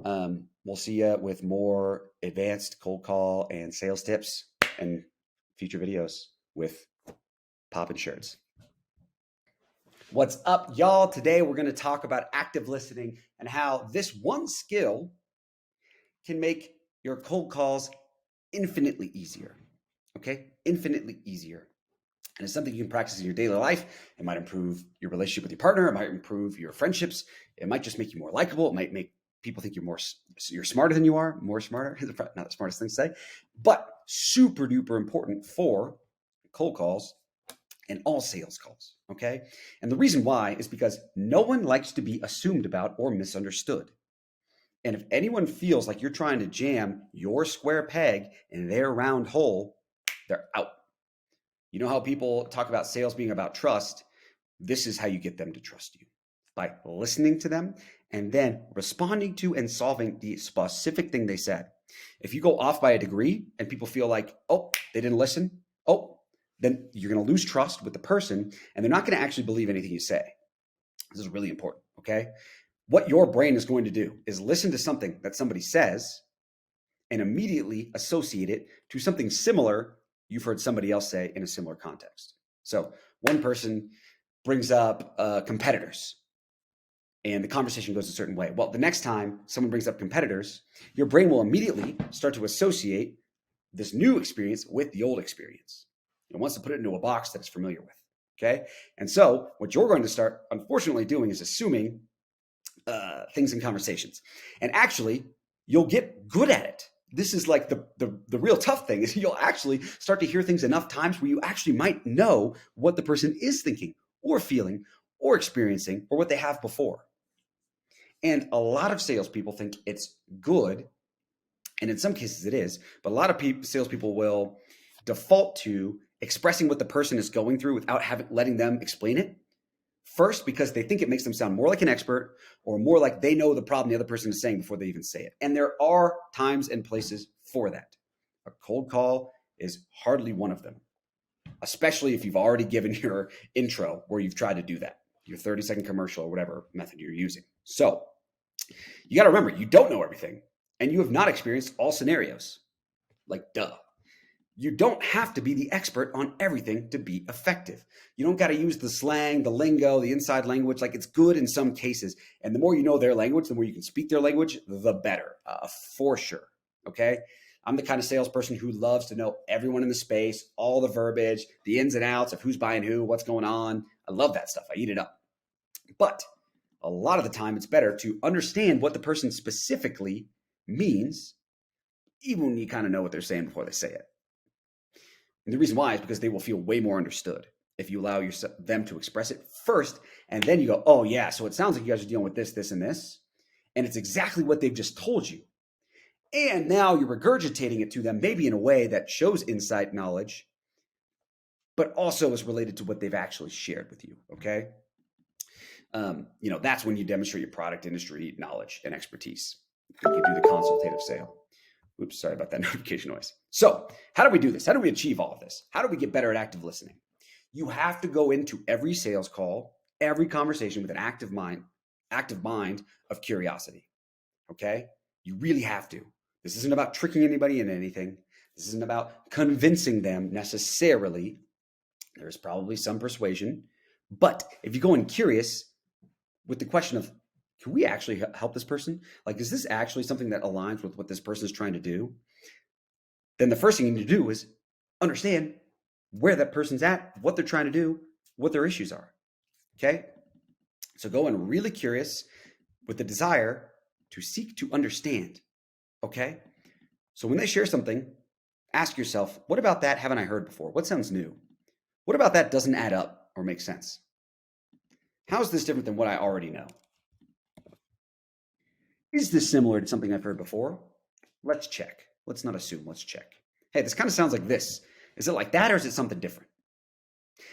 We'll see you with more advanced cold call and sales tips and future videos with Poppin' Shirts. What's up, y'all? Today we're going to talk about active listening and how this one skill can make your cold calls infinitely easier. Okay? Infinitely easier. And it's something you can practice in your daily life. It might improve your relationship with your partner. It might improve your friendships. It might just make you more likable. It might make people think you're smarter than you are, more smarter. Not the smartest thing to say, but super duper important for cold calls and all sales calls. Okay. And the reason why is because no one likes to be assumed about or misunderstood. And if anyone feels like you're trying to jam your square peg in their round hole, they're out. You know how people talk about sales being about trust? This is how you get them to trust you, by listening to them and then responding to and solving the specific thing they said. If you go off by a degree and people feel like, oh, they didn't listen, then you're going to lose trust with the person and they're not going to actually believe anything you say. This is really important, okay? What your brain is going to do is listen to something that somebody says and immediately associate it to something similar you've heard somebody else say in a similar context. So one person brings up competitors, and the conversation goes a certain way. Well, the next time someone brings up competitors, your brain will immediately start to associate this new experience with the old experience. It wants to put it into a box that it's familiar with. Okay. And so what you're going to start, unfortunately, doing is assuming things in conversations. And actually, you'll get good at it. This is like the real tough thing is you'll actually start to hear things enough times where you actually might know what the person is thinking or feeling or experiencing or what they have before. And a lot of salespeople think it's good, and in some cases it is, but a lot of salespeople will default to expressing what the person is going through without letting them explain it. First, because they think it makes them sound more like an expert or more like they know the problem the other person is saying before they even say it. And there are times and places for that. A cold call is hardly one of them, especially if you've already given your intro where you've tried to do that, your 30-second commercial or whatever method you're using. So you got to remember, you don't know everything and you have not experienced all scenarios. Like, duh. You don't have to be the expert on everything to be effective. You don't got to use the slang, the lingo, the inside language. Like, it's good in some cases. And the more you know their language, the more you can speak their language, the better, for sure. Okay. I'm the kind of salesperson who loves to know everyone in the space, all the verbiage, the ins and outs of who's buying who, what's going on. I love that stuff. I eat it up. But a lot of the time it's better to understand what the person specifically means, even when you kind of know what they're saying before they say it. And the reason why is because they will feel way more understood if you allow them to express it first. And then you go, oh yeah, so it sounds like you guys are dealing with this, this, and this. And it's exactly what they've just told you. And now you're regurgitating it to them, maybe in a way that shows insight knowledge, but also is related to what they've actually shared with you. Okay. That's when you demonstrate your product industry knowledge and expertise. You do the consultative sale. Oops, sorry about that notification noise. So how do we do this? How do we achieve all of this? How do we get better at active listening? You have to go into every sales call, every conversation with an active mind of curiosity. Okay? You really have to. This isn't about tricking anybody into anything. This isn't about convincing them necessarily. There's probably some persuasion. But if you go in curious with the question of, can we actually help this person? Like, is this actually something that aligns with what this person is trying to do? Then the first thing you need to do is understand where that person's at, what they're trying to do, what their issues are. Okay? So go in really curious with the desire to seek to understand. Okay? So when they share something, ask yourself, what about that haven't I heard before? What sounds new? What about that doesn't add up or make sense? How is this different than what I already know? Is this similar to something I've heard before? Let's check. Let's not assume. Let's check. Hey, this kind of sounds like this. Is it like that or is it something different?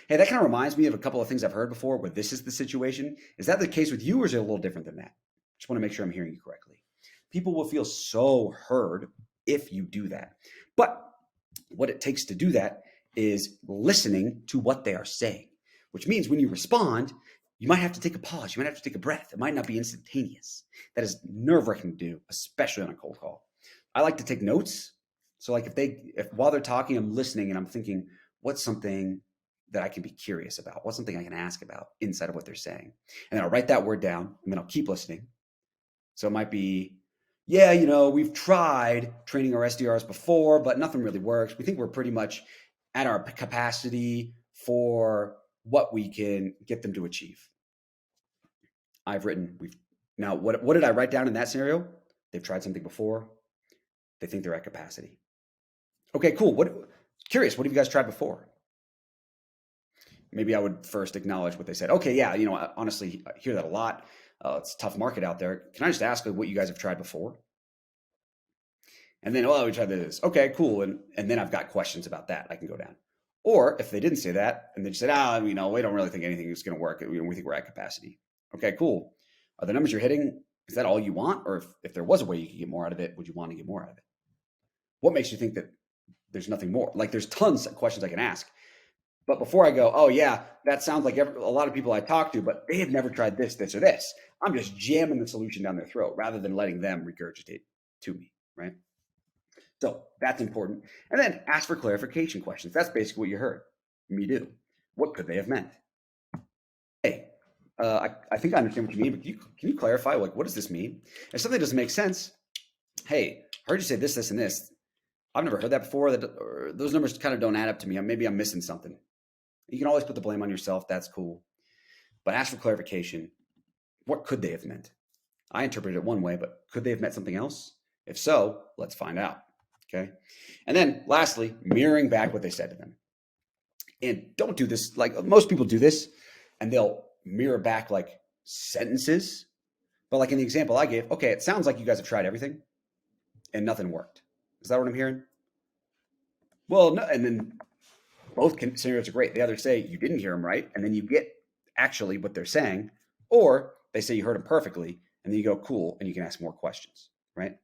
Hey, that kind of reminds me of a couple of things I've heard before where this is the situation. Is that the case with you or is it a little different than that? Just want to make sure I'm hearing you correctly. People will feel so heard if you do that. But what it takes to do that is listening to what they are saying, which means when you respond, you might have to take a pause. You might have to take a breath. It might not be instantaneous. That is nerve-wracking to do, especially on a cold call. I like to take notes. So like if while they're talking, I'm listening and I'm thinking, what's something that I can be curious about? What's something I can ask about inside of what they're saying? And then I'll write that word down and then I'll keep listening. So it might be, yeah, we've tried training our SDRs before, but nothing really works. We think we're pretty much at our capacity for what we can get them to achieve. Now, what did I write down in that scenario? They've tried something before. They think they're at capacity. Okay, cool. Curious, what have you guys tried before? Maybe I would first acknowledge what they said. Okay, yeah, I honestly hear that a lot. It's a tough market out there. Can I just ask what you guys have tried before? And then, we tried this. Okay, cool. And then I've got questions about that. I can go down. Or if they didn't say that and they just said, we don't really think anything is going to work. We think we're at capacity. Okay, cool. Are the numbers you're hitting, is that all you want? Or if there was a way you could get more out of it, would you want to get more out of it? What makes you think that there's nothing more? Like, there's tons of questions I can ask. But before I go, oh yeah, that sounds like a lot of people I talk to, but they have never tried this, this, or this. I'm just jamming the solution down their throat rather than letting them regurgitate to me, right? So that's important. And then ask for clarification questions. That's basically what you heard me do. What could they have meant? I think I understand what you mean, but can you clarify, like, what does this mean? If something doesn't make sense, hey, I heard you say this, this, and this. I've never heard that before. Those numbers kind of don't add up to me. Maybe I'm missing something. You can always put the blame on yourself. That's cool. But ask for clarification. What could they have meant? I interpreted it one way, but could they have meant something else? If so, let's find out. Okay. And then lastly, mirroring back what they said to them. And don't do this. Like most people do this and they'll mirror back like sentences. But like in the example I gave, okay, it sounds like you guys have tried everything and nothing worked. Is that what I'm hearing? Well, no, and then both scenarios are great. They either say you didn't hear them right, and then you get actually what they're saying, or they say you heard them perfectly, and then you go, cool, and you can ask more questions, right?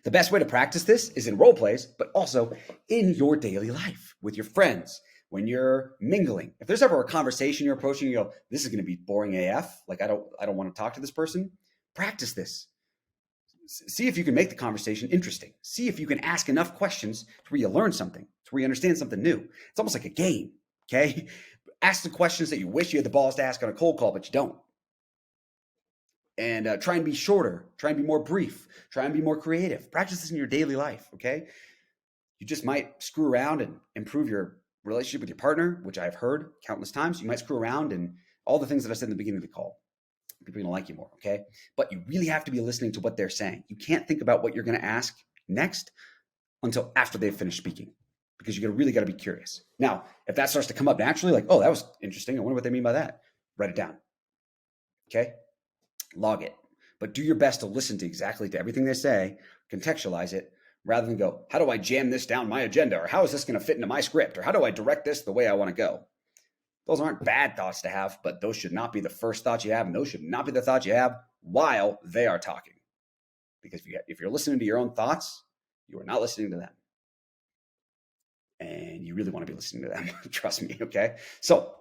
The best way to practice this is in role plays, but also in your daily life with your friends, when you're mingling. If there's ever a conversation you're approaching, you go, this is going to be boring AF. Like, I don't want to talk to this person. Practice this. See if you can make the conversation interesting. See if you can ask enough questions to where you learn something, to where you understand something new. It's almost like a game, okay? Ask the questions that you wish you had the balls to ask on a cold call, but you don't. And try and be shorter. Try and be more brief. Try and be more creative. Practice this in your daily life, okay? You just might screw around and improve your relationship with your partner, which I've heard countless times. You might screw around and all the things that I said in the beginning of the call. People are going to like you more, okay? But you really have to be listening to what they're saying. You can't think about what you're going to ask next until after they've finished speaking, because you really got to be curious. Now, if that starts to come up naturally, like, oh, that was interesting. I wonder what they mean by that. Write it down, okay? Log it. But do your best to listen to exactly to everything they say, contextualize it, rather than go, how do I jam this down my agenda? Or how is this going to fit into my script? Or how do I direct this the way I want to go? Those aren't bad thoughts to have, but those should not be the first thoughts you have, and those should not be the thoughts you have while they are talking. Because if you're listening to your own thoughts, you are not listening to them. And you really want to be listening to them. Trust me, okay? So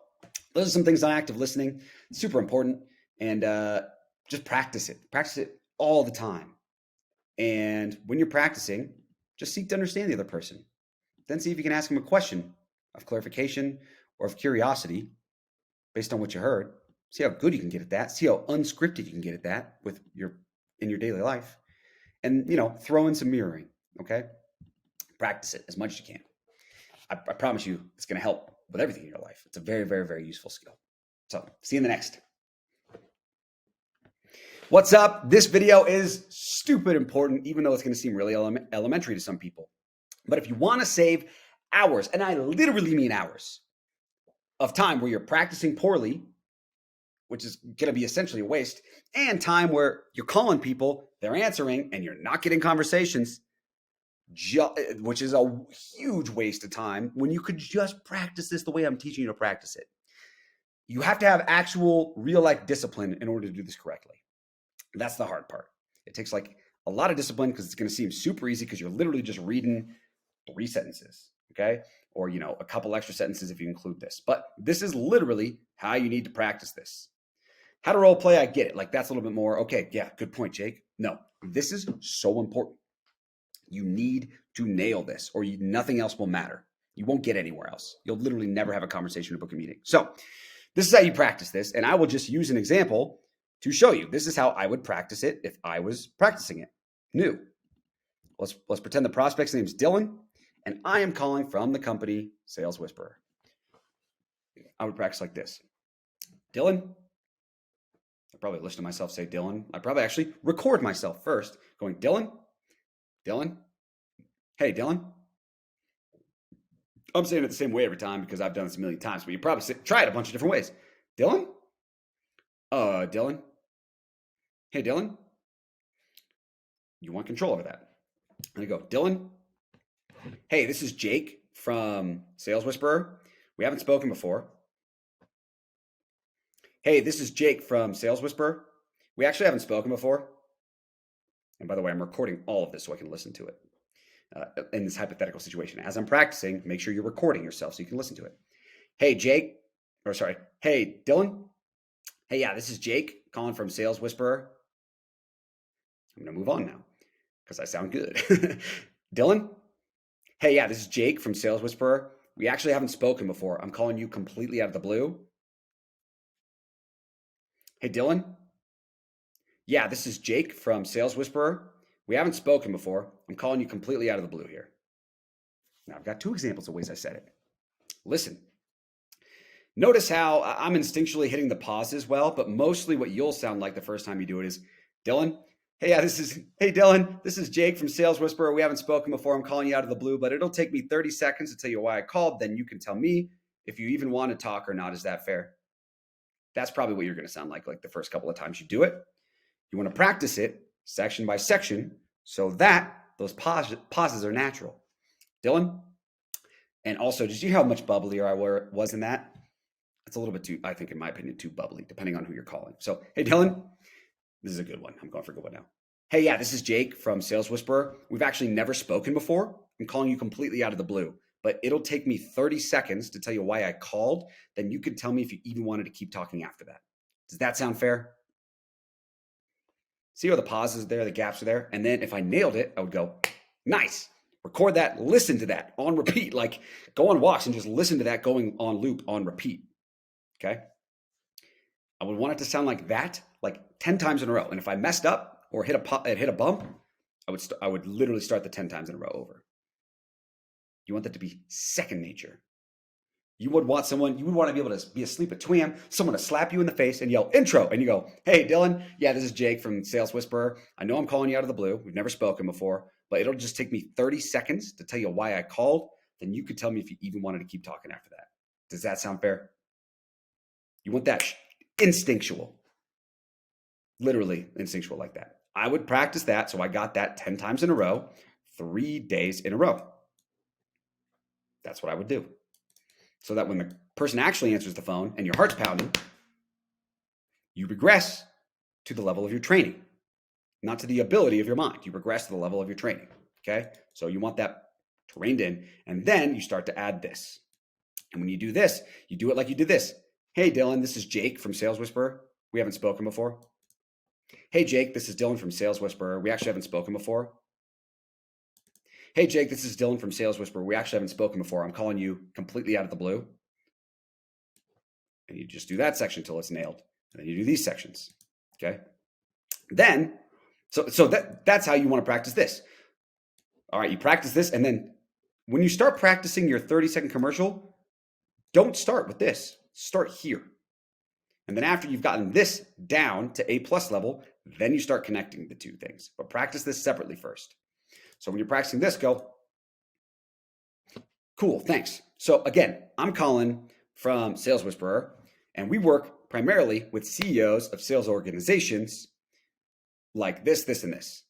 those are some things on active listening. Super important. And just practice it. Practice it all the time. And when you're practicing, just seek to understand the other person. Then see if you can ask them a question of clarification or of curiosity based on what you heard. See how good you can get at that. See how unscripted you can get at that in your daily life. And, throw in some mirroring, okay? Practice it as much as you can. I promise you it's going to help with everything in your life. It's a very, very, very useful skill. So see you in the next. What's up? This video is stupid important, even though it's going to seem really elementary to some people. But if you want to save hours, and I literally mean hours, of time where you're practicing poorly, which is going to be essentially a waste, and time where you're calling people, they're answering, and you're not getting conversations, which is a huge waste of time when you could just practice this the way I'm teaching you to practice it. You have to have actual real-life discipline in order to do this correctly. That's the hard part. It takes like a lot of discipline because it's going to seem super easy because you're literally just reading 3 sentences, okay? Or, a couple extra sentences if you include this. But this is literally how you need to practice this. How to role play, I get it. Like, that's a little bit more, okay, yeah, good point, Jake. No, this is so important. You need to nail this or nothing else will matter. You won't get anywhere else. You'll literally never have a conversation or book a meeting. So this is how you practice this. And I will just use an example to show you. This is how I would practice it if I was practicing it new. Let's pretend the prospect's name is Dylan, and I am calling from the company Sales Whisperer. I would practice like this. Dylan. I probably listen to myself say Dylan. I probably actually record myself first going, Dylan, Dylan, hey, Dylan. I'm saying it the same way every time because I've done this a million times, but you probably try it a bunch of different ways. Dylan? Dylan? Hey, Dylan? You want control over that. And I go, Dylan? Hey, this is Jake from Sales Whisperer. We haven't spoken before. Hey, this is Jake from Sales Whisperer. We actually haven't spoken before. And by the way, I'm recording all of this so I can listen to it in this hypothetical situation. As I'm practicing, make sure you're recording yourself so you can listen to it. Hey, Hey, Dylan. Hey, yeah, this is Jake calling from Sales Whisperer. I'm going to move on now because I sound good. Dylan. Hey, yeah, this is Jake from Sales Whisperer. We actually haven't spoken before. I'm calling you completely out of the blue. Hey, Dylan. Yeah, this is Jake from Sales Whisperer. We haven't spoken before. I'm calling you completely out of the blue here. Now, I've got two examples of ways I said it. Listen. Notice how I'm instinctually hitting the pauses well, but mostly what you'll sound like the first time you do it is, Dylan, hey, Dylan, this is Jake from Sales Whisperer. We haven't spoken before. I'm calling you out of the blue, but it'll take me 30 seconds to tell you why I called. Then you can tell me if you even want to talk or not. Is that fair? That's probably what you're going to sound like the first couple of times you do it. You want to practice it section by section so that those pauses are natural. Dylan? And also, did you see how much bubblier I was in that? It's a little bit too, I think, in my opinion, too bubbly, depending on who you're calling. So, hey, Dylan, this is a good one. I'm going for a good one now. Hey, yeah, this is Jake from Sales Whisperer. We've actually never spoken before. I'm calling you completely out of the blue, but it'll take me 30 seconds to tell you why I called. Then you can tell me if you even wanted to keep talking after that. Does that sound fair? See how the pauses are there, the gaps are there? And then if I nailed it, I would go, nice. Record that, listen to that on repeat, like go on walks and just listen to that going on loop on repeat. Okay. I would want it to sound like that, like 10 times in a row. And if I messed up or hit a bump, I would literally start the 10 times in a row over. You want that to be second nature. You would want to be able to be asleep at 2 a.m., someone to slap you in the face and yell intro. And you go, hey, Dylan, yeah, this is Jake from Sales Whisperer. I know I'm calling you out of the blue. We've never spoken before, but it'll just take me 30 seconds to tell you why I called. Then you could tell me if you even wanted to keep talking after that. Does that sound fair? You want that instinctual, literally instinctual like that. I would practice that. So I got that 10 times in a row, 3 days in a row. That's what I would do. So that when the person actually answers the phone and your heart's pounding, you regress to the level of your training, not to the ability of your mind. You regress to the level of your training. Okay. So you want that reined in, and then you start to add this. And when you do this, you do it like you did this. Hey, Dylan, this is Jake from Sales Whisperer. We haven't spoken before. Hey, Jake, this is Dylan from Sales Whisperer. We actually haven't spoken before. Hey, Jake, this is Dylan from Sales Whisperer. We actually haven't spoken before. I'm calling you completely out of the blue. And you just do that section until it's nailed. And then you do these sections. Okay. Then, so that's how you want to practice this. All right, you practice this. And then when you start practicing your 30-second commercial, don't start with this. Start here. And then after you've gotten this down to A+ level, then you start connecting the two things. But practice this separately first. So when you're practicing this, go, cool, thanks. So again, I'm calling from Sales Whisperer, and we work primarily with CEOs of sales organizations like this, this, and this.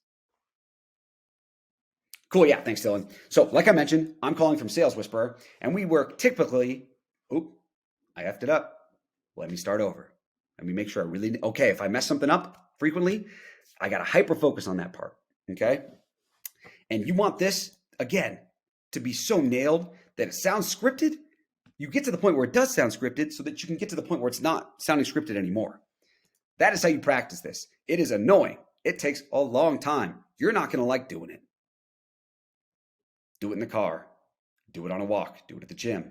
Cool, yeah, thanks, Dylan. So like I mentioned, I'm calling from Sales Whisperer, and we work typically, I effed it up. Let me start over. Let me make sure okay, if I mess something up frequently, I got to hyper focus on that part, okay? And you want this, again, to be so nailed that it sounds scripted. You get to the point where it does sound scripted so that you can get to the point where it's not sounding scripted anymore. That is how you practice this. It is annoying. It takes a long time. You're not going to like doing it. Do it in the car. Do it on a walk. Do it at the gym.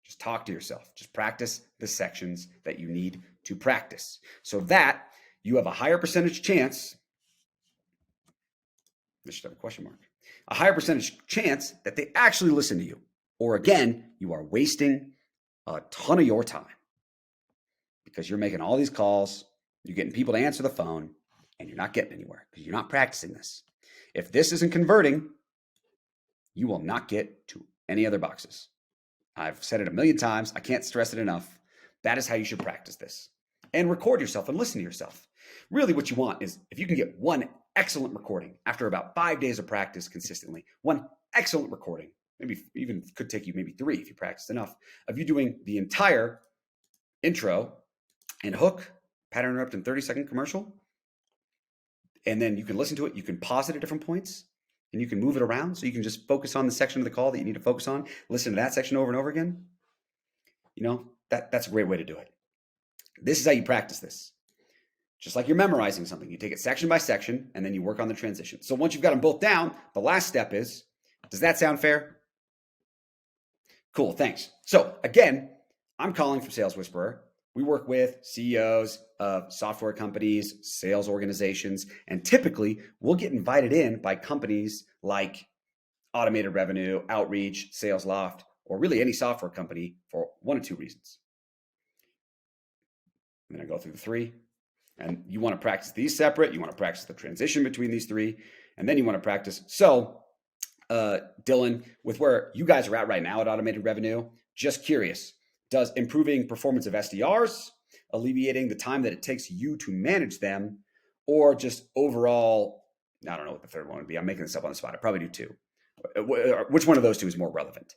Just talk to yourself. Just practice the sections that you need to practice so that you have a higher percentage chance. This should have a question mark. A higher percentage chance that they actually listen to you. Or again, you are wasting a ton of your time because you're making all these calls, you're getting people to answer the phone, and you're not getting anywhere because you're not practicing this. If this isn't converting, you will not get to any other boxes. I've said it a million times. I can't stress it enough. That is how you should practice this. And record yourself and listen to yourself. Really what you want is if you can get one excellent recording after about 5 days of practice consistently, one excellent recording, maybe even could take you maybe 3 if you practice enough, of you doing the entire intro and hook, pattern interrupt, and 30-second commercial. And then you can listen to it. You can pause it at different points. And you can move it around so you can just focus on the section of the call that you need to focus on. Listen to that section over and over again. You know, that's a great way to do it. This is how you practice this. Just like you're memorizing something. You take it section by section, and then you work on the transition. So once you've got them both down, the last step is, does that sound fair? Cool, thanks. So again, I'm calling from Sales Whisperer. We work with CEOs of software companies, sales organizations, and typically we'll get invited in by companies like Automated Revenue, Outreach, SalesLoft, or really any software company for one of two reasons. And then I go through the three, and you want to practice these separate. You want to practice the transition between these three, and then you want to practice. So, Dylan, with where you guys are at right now at Automated Revenue, just curious, does improving performance of SDRs, alleviating the time that it takes you to manage them, or just overall, I don't know what the third one would be. I'm making this up on the spot. I probably do two. Which one of those two is more relevant?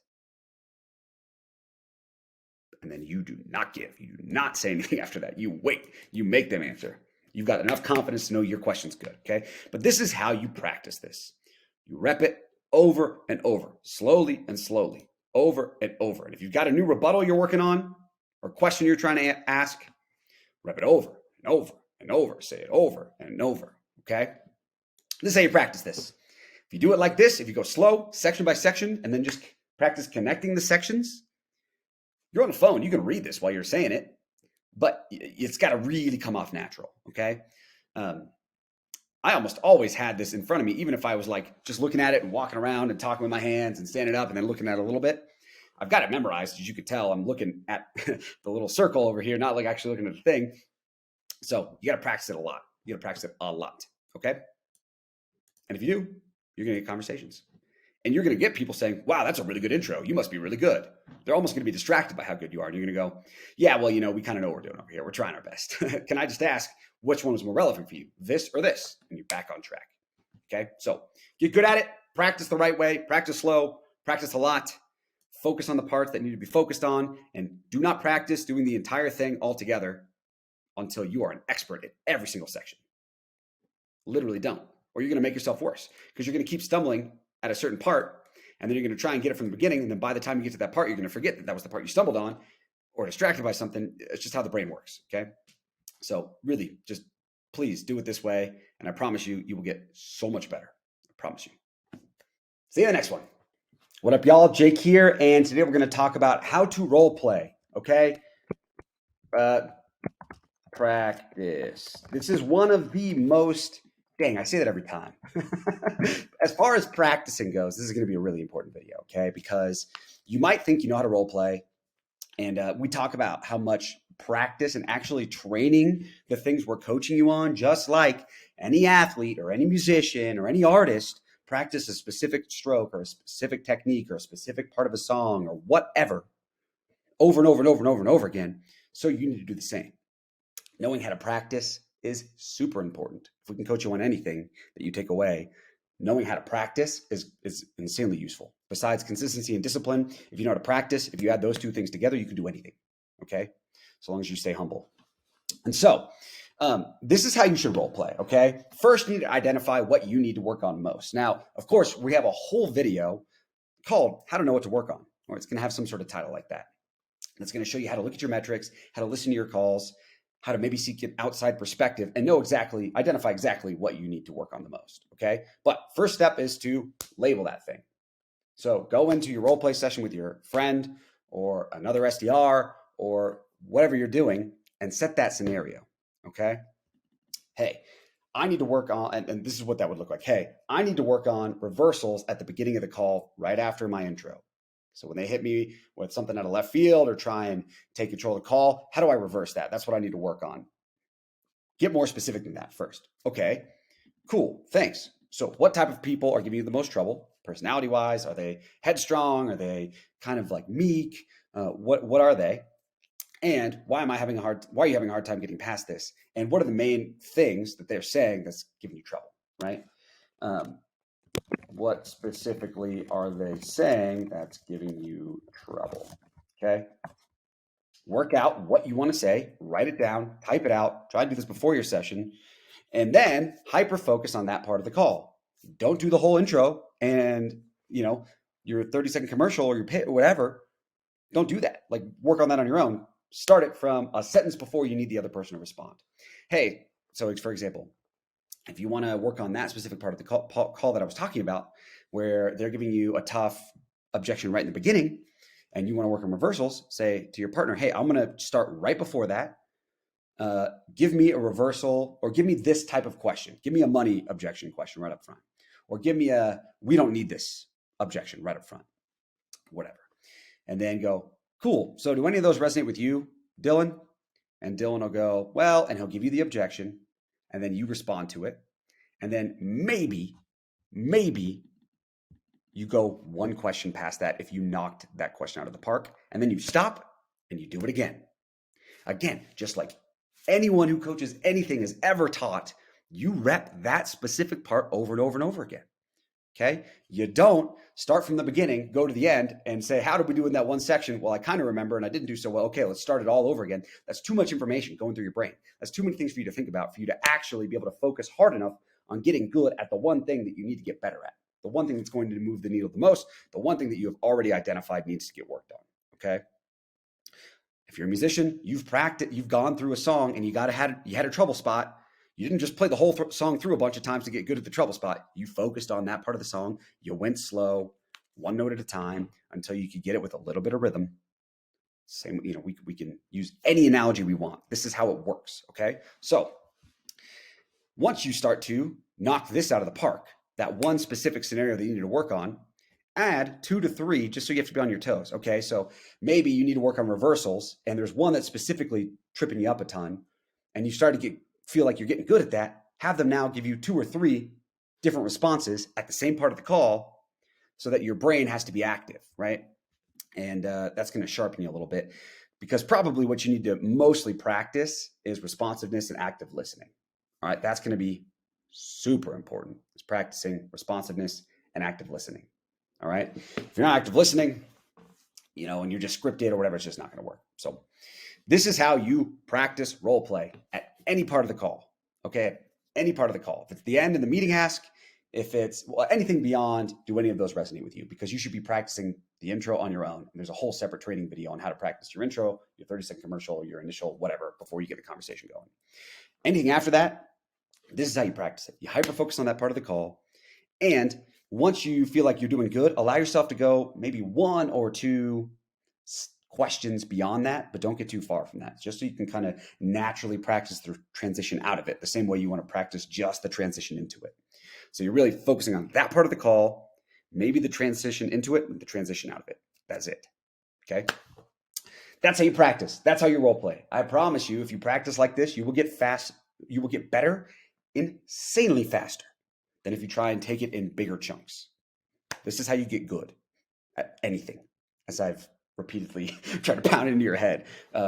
And then you do not give. You do not say anything after that. You wait. You make them answer. You've got enough confidence to know your question's good, okay? But this is how you practice this. You rep it over and over, slowly and slowly, over and over. And if you've got a new rebuttal you're working on or question you're trying to ask, rep it over and over and over. Say it over and over, okay? This is how you practice this. If you do it like this, if you go slow, section by section, and then just practice connecting the sections, you're on the phone. You can read this while you're saying it, but it's got to really come off natural, okay? I almost always had this in front of me, even if I was like just looking at it and walking around and talking with my hands and standing up and then looking at it a little bit. I've got it memorized. As you could tell, I'm looking at the little circle over here, not like actually looking at the thing. So you got to practice it a lot. You got to practice it a lot, okay? And if you do, you're going to get conversations. And you're going to get people saying, wow, that's a really good intro. You must be really good. They're almost going to be distracted by how good you are. And you're going to go, yeah, well, we kind of know what we're doing over here. We're trying our best. Can I just ask which one was more relevant for you, this or this? And you're back on track. Okay. So get good at it. Practice the right way. Practice slow. Practice a lot. Focus on the parts that need to be focused on. And do not practice doing the entire thing altogether until you are an expert at every single section. Literally don't. Or you're going to make yourself worse because you're going to keep stumbling at a certain part, and then you're going to try and get it from the beginning. And then by the time you get to that part, you're going to forget that that was the part you stumbled on or distracted by something. It's just how the brain works. Okay. So really just please do it this way. And I promise you, you will get so much better. I promise you. See you in the next one. What up, y'all? Jake here. And today we're going to talk about how to role play. Okay. Practice. This is one of the most, dang, I say that every time. As far as practicing goes, this is going to be a really important video, okay? Because you might think you know how to role play, and we talk about how much practice and actually training the things we're coaching you on, just like any athlete or any musician or any artist, practice a specific stroke or a specific technique or a specific part of a song or whatever over and over and over and over and over again. So you need to do the same. Knowing how to practice is super important. If we can coach you on anything that you take away, knowing how to practice is insanely useful. Besides consistency and discipline, if you know how to practice, if you add those two things together, you can do anything, okay? So long as you stay humble. And so this is how you should role play, okay? First, you need to identify what you need to work on most. Now, of course, we have a whole video called How to Know What to Work On, or it's going to have some sort of title like that. That's going to show you how to look at your metrics, how to listen to your calls, how to maybe seek an outside perspective and identify exactly what you need to work on the most, okay? But first step is to label that thing. So go into your role play session with your friend or another SDR or whatever you're doing and set that scenario, okay? Hey, I need to work on, and this is what that would look like. Hey, I need to work on reversals at the beginning of the call right after my intro. So when they hit me with something out of left field or try and take control of the call, how do I reverse that? That's what I need to work on. Get more specific than that first. Okay, cool, thanks. So what type of people are giving you the most trouble, personality-wise? Are they headstrong? Are they kind of like meek? What are they? And why are you having a hard time getting past this? And what are the main things that they're saying that's giving you trouble, right? What specifically are they saying that's giving you trouble? Okay. Work out what you want to say, write it down, type it out, try to do this before your session, and then hyper focus on that part of the call. Don't do the whole intro and, your 30-second commercial or your pit or whatever. Don't do that. Like, work on that on your own. Start it from a sentence before you need the other person to respond. Hey, so for example, if you want to work on that specific part of the call that I was talking about, where they're giving you a tough objection right in the beginning, and you want to work on reversals, say to your partner, hey, I'm going to start right before that. Give me a reversal, or give me this type of question. Give me a money objection question right up front, or give me a we don't need this objection right up front, whatever. And then go, cool. So do any of those resonate with you, Dylan? And Dylan will go, well, and he'll give you the objection, and then you respond to it. And then maybe you go one question past that if you knocked that question out of the park, and then you stop and you do it again. Again, just like anyone who coaches anything has ever taught, you rep that specific part over and over and over again. Okay? You don't start from the beginning, go to the end, and say, how did we do in that one section? Well, I kind of remember, and I didn't do so well. Okay, let's start it all over again. That's too much information going through your brain. That's too many things for you to think about, for you to actually be able to focus hard enough on getting good at the one thing that you need to get better at, the one thing that's going to move the needle the most, the one thing that you have already identified needs to get worked on. Okay? If you're a musician, you've practiced, you've gone through a song, and you had a trouble spot. You didn't just play the whole song through a bunch of times to get good at the treble spot. You focused on that part of the song. You went slow, one note at a time, until you could get it with a little bit of rhythm. Same, we can use any analogy we want. This is how it works, okay? So once you start to knock this out of the park, that one specific scenario that you need to work on, add 2 to 3 just so you have to be on your toes, okay? So maybe you need to work on reversals, and there's one that's specifically tripping you up a ton, and you start to feel like you're getting good at that. Have them now give you 2 or 3 different responses at the same part of the call so that your brain has to be active, right? And that's going to sharpen you a little bit, because probably what you need to mostly practice is responsiveness and active listening. All right, that's going to be super important. It's practicing responsiveness and active listening. All right, if you're not active listening, and you're just scripted or whatever, it's just not going to work. So this is how you practice role play at any part of the call, okay? At any part of the call. If it's the end in the meeting ask, if it's anything beyond, do any of those resonate with you? Because you should be practicing the intro on your own. And there's a whole separate training video on how to practice your intro, your 30-second commercial, your initial whatever, before you get the conversation going. Anything after that, this is how you practice it. You hyper-focus on that part of the call. And once you feel like you're doing good, allow yourself to go maybe 1 or 2 questions beyond that, but don't get too far from that, just so you can kind of naturally practice the transition out of it, the same way you want to practice just the transition into it. So you're really focusing on that part of the call, maybe the transition into it, and the transition out of it. That's it. Okay? That's how you practice. That's how you role play. I promise you, if you practice like this, you will get better insanely faster than if you try and take it in bigger chunks. This is how you get good at anything, as I've repeatedly try to pound it into your head,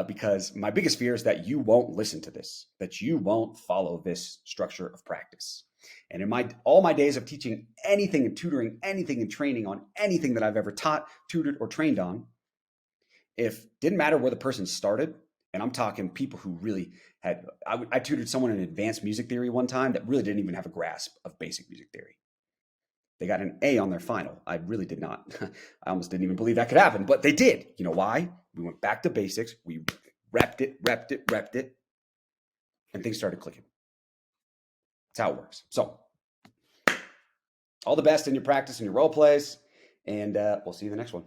because my biggest fear is that you won't listen to this, that you won't follow this structure of practice. And in all my days of teaching anything and tutoring anything and training on anything that I've ever taught, tutored, or trained on, didn't matter where the person started, and I'm talking people who really I tutored someone in advanced music theory one time that really didn't even have a grasp of basic music theory. They got an A on their final. I really did not. I almost didn't even believe that could happen, but they did. You know why? We went back to basics. We repped it, and things started clicking. That's how it works. So all the best in your practice and your role plays, and we'll see you in the next one.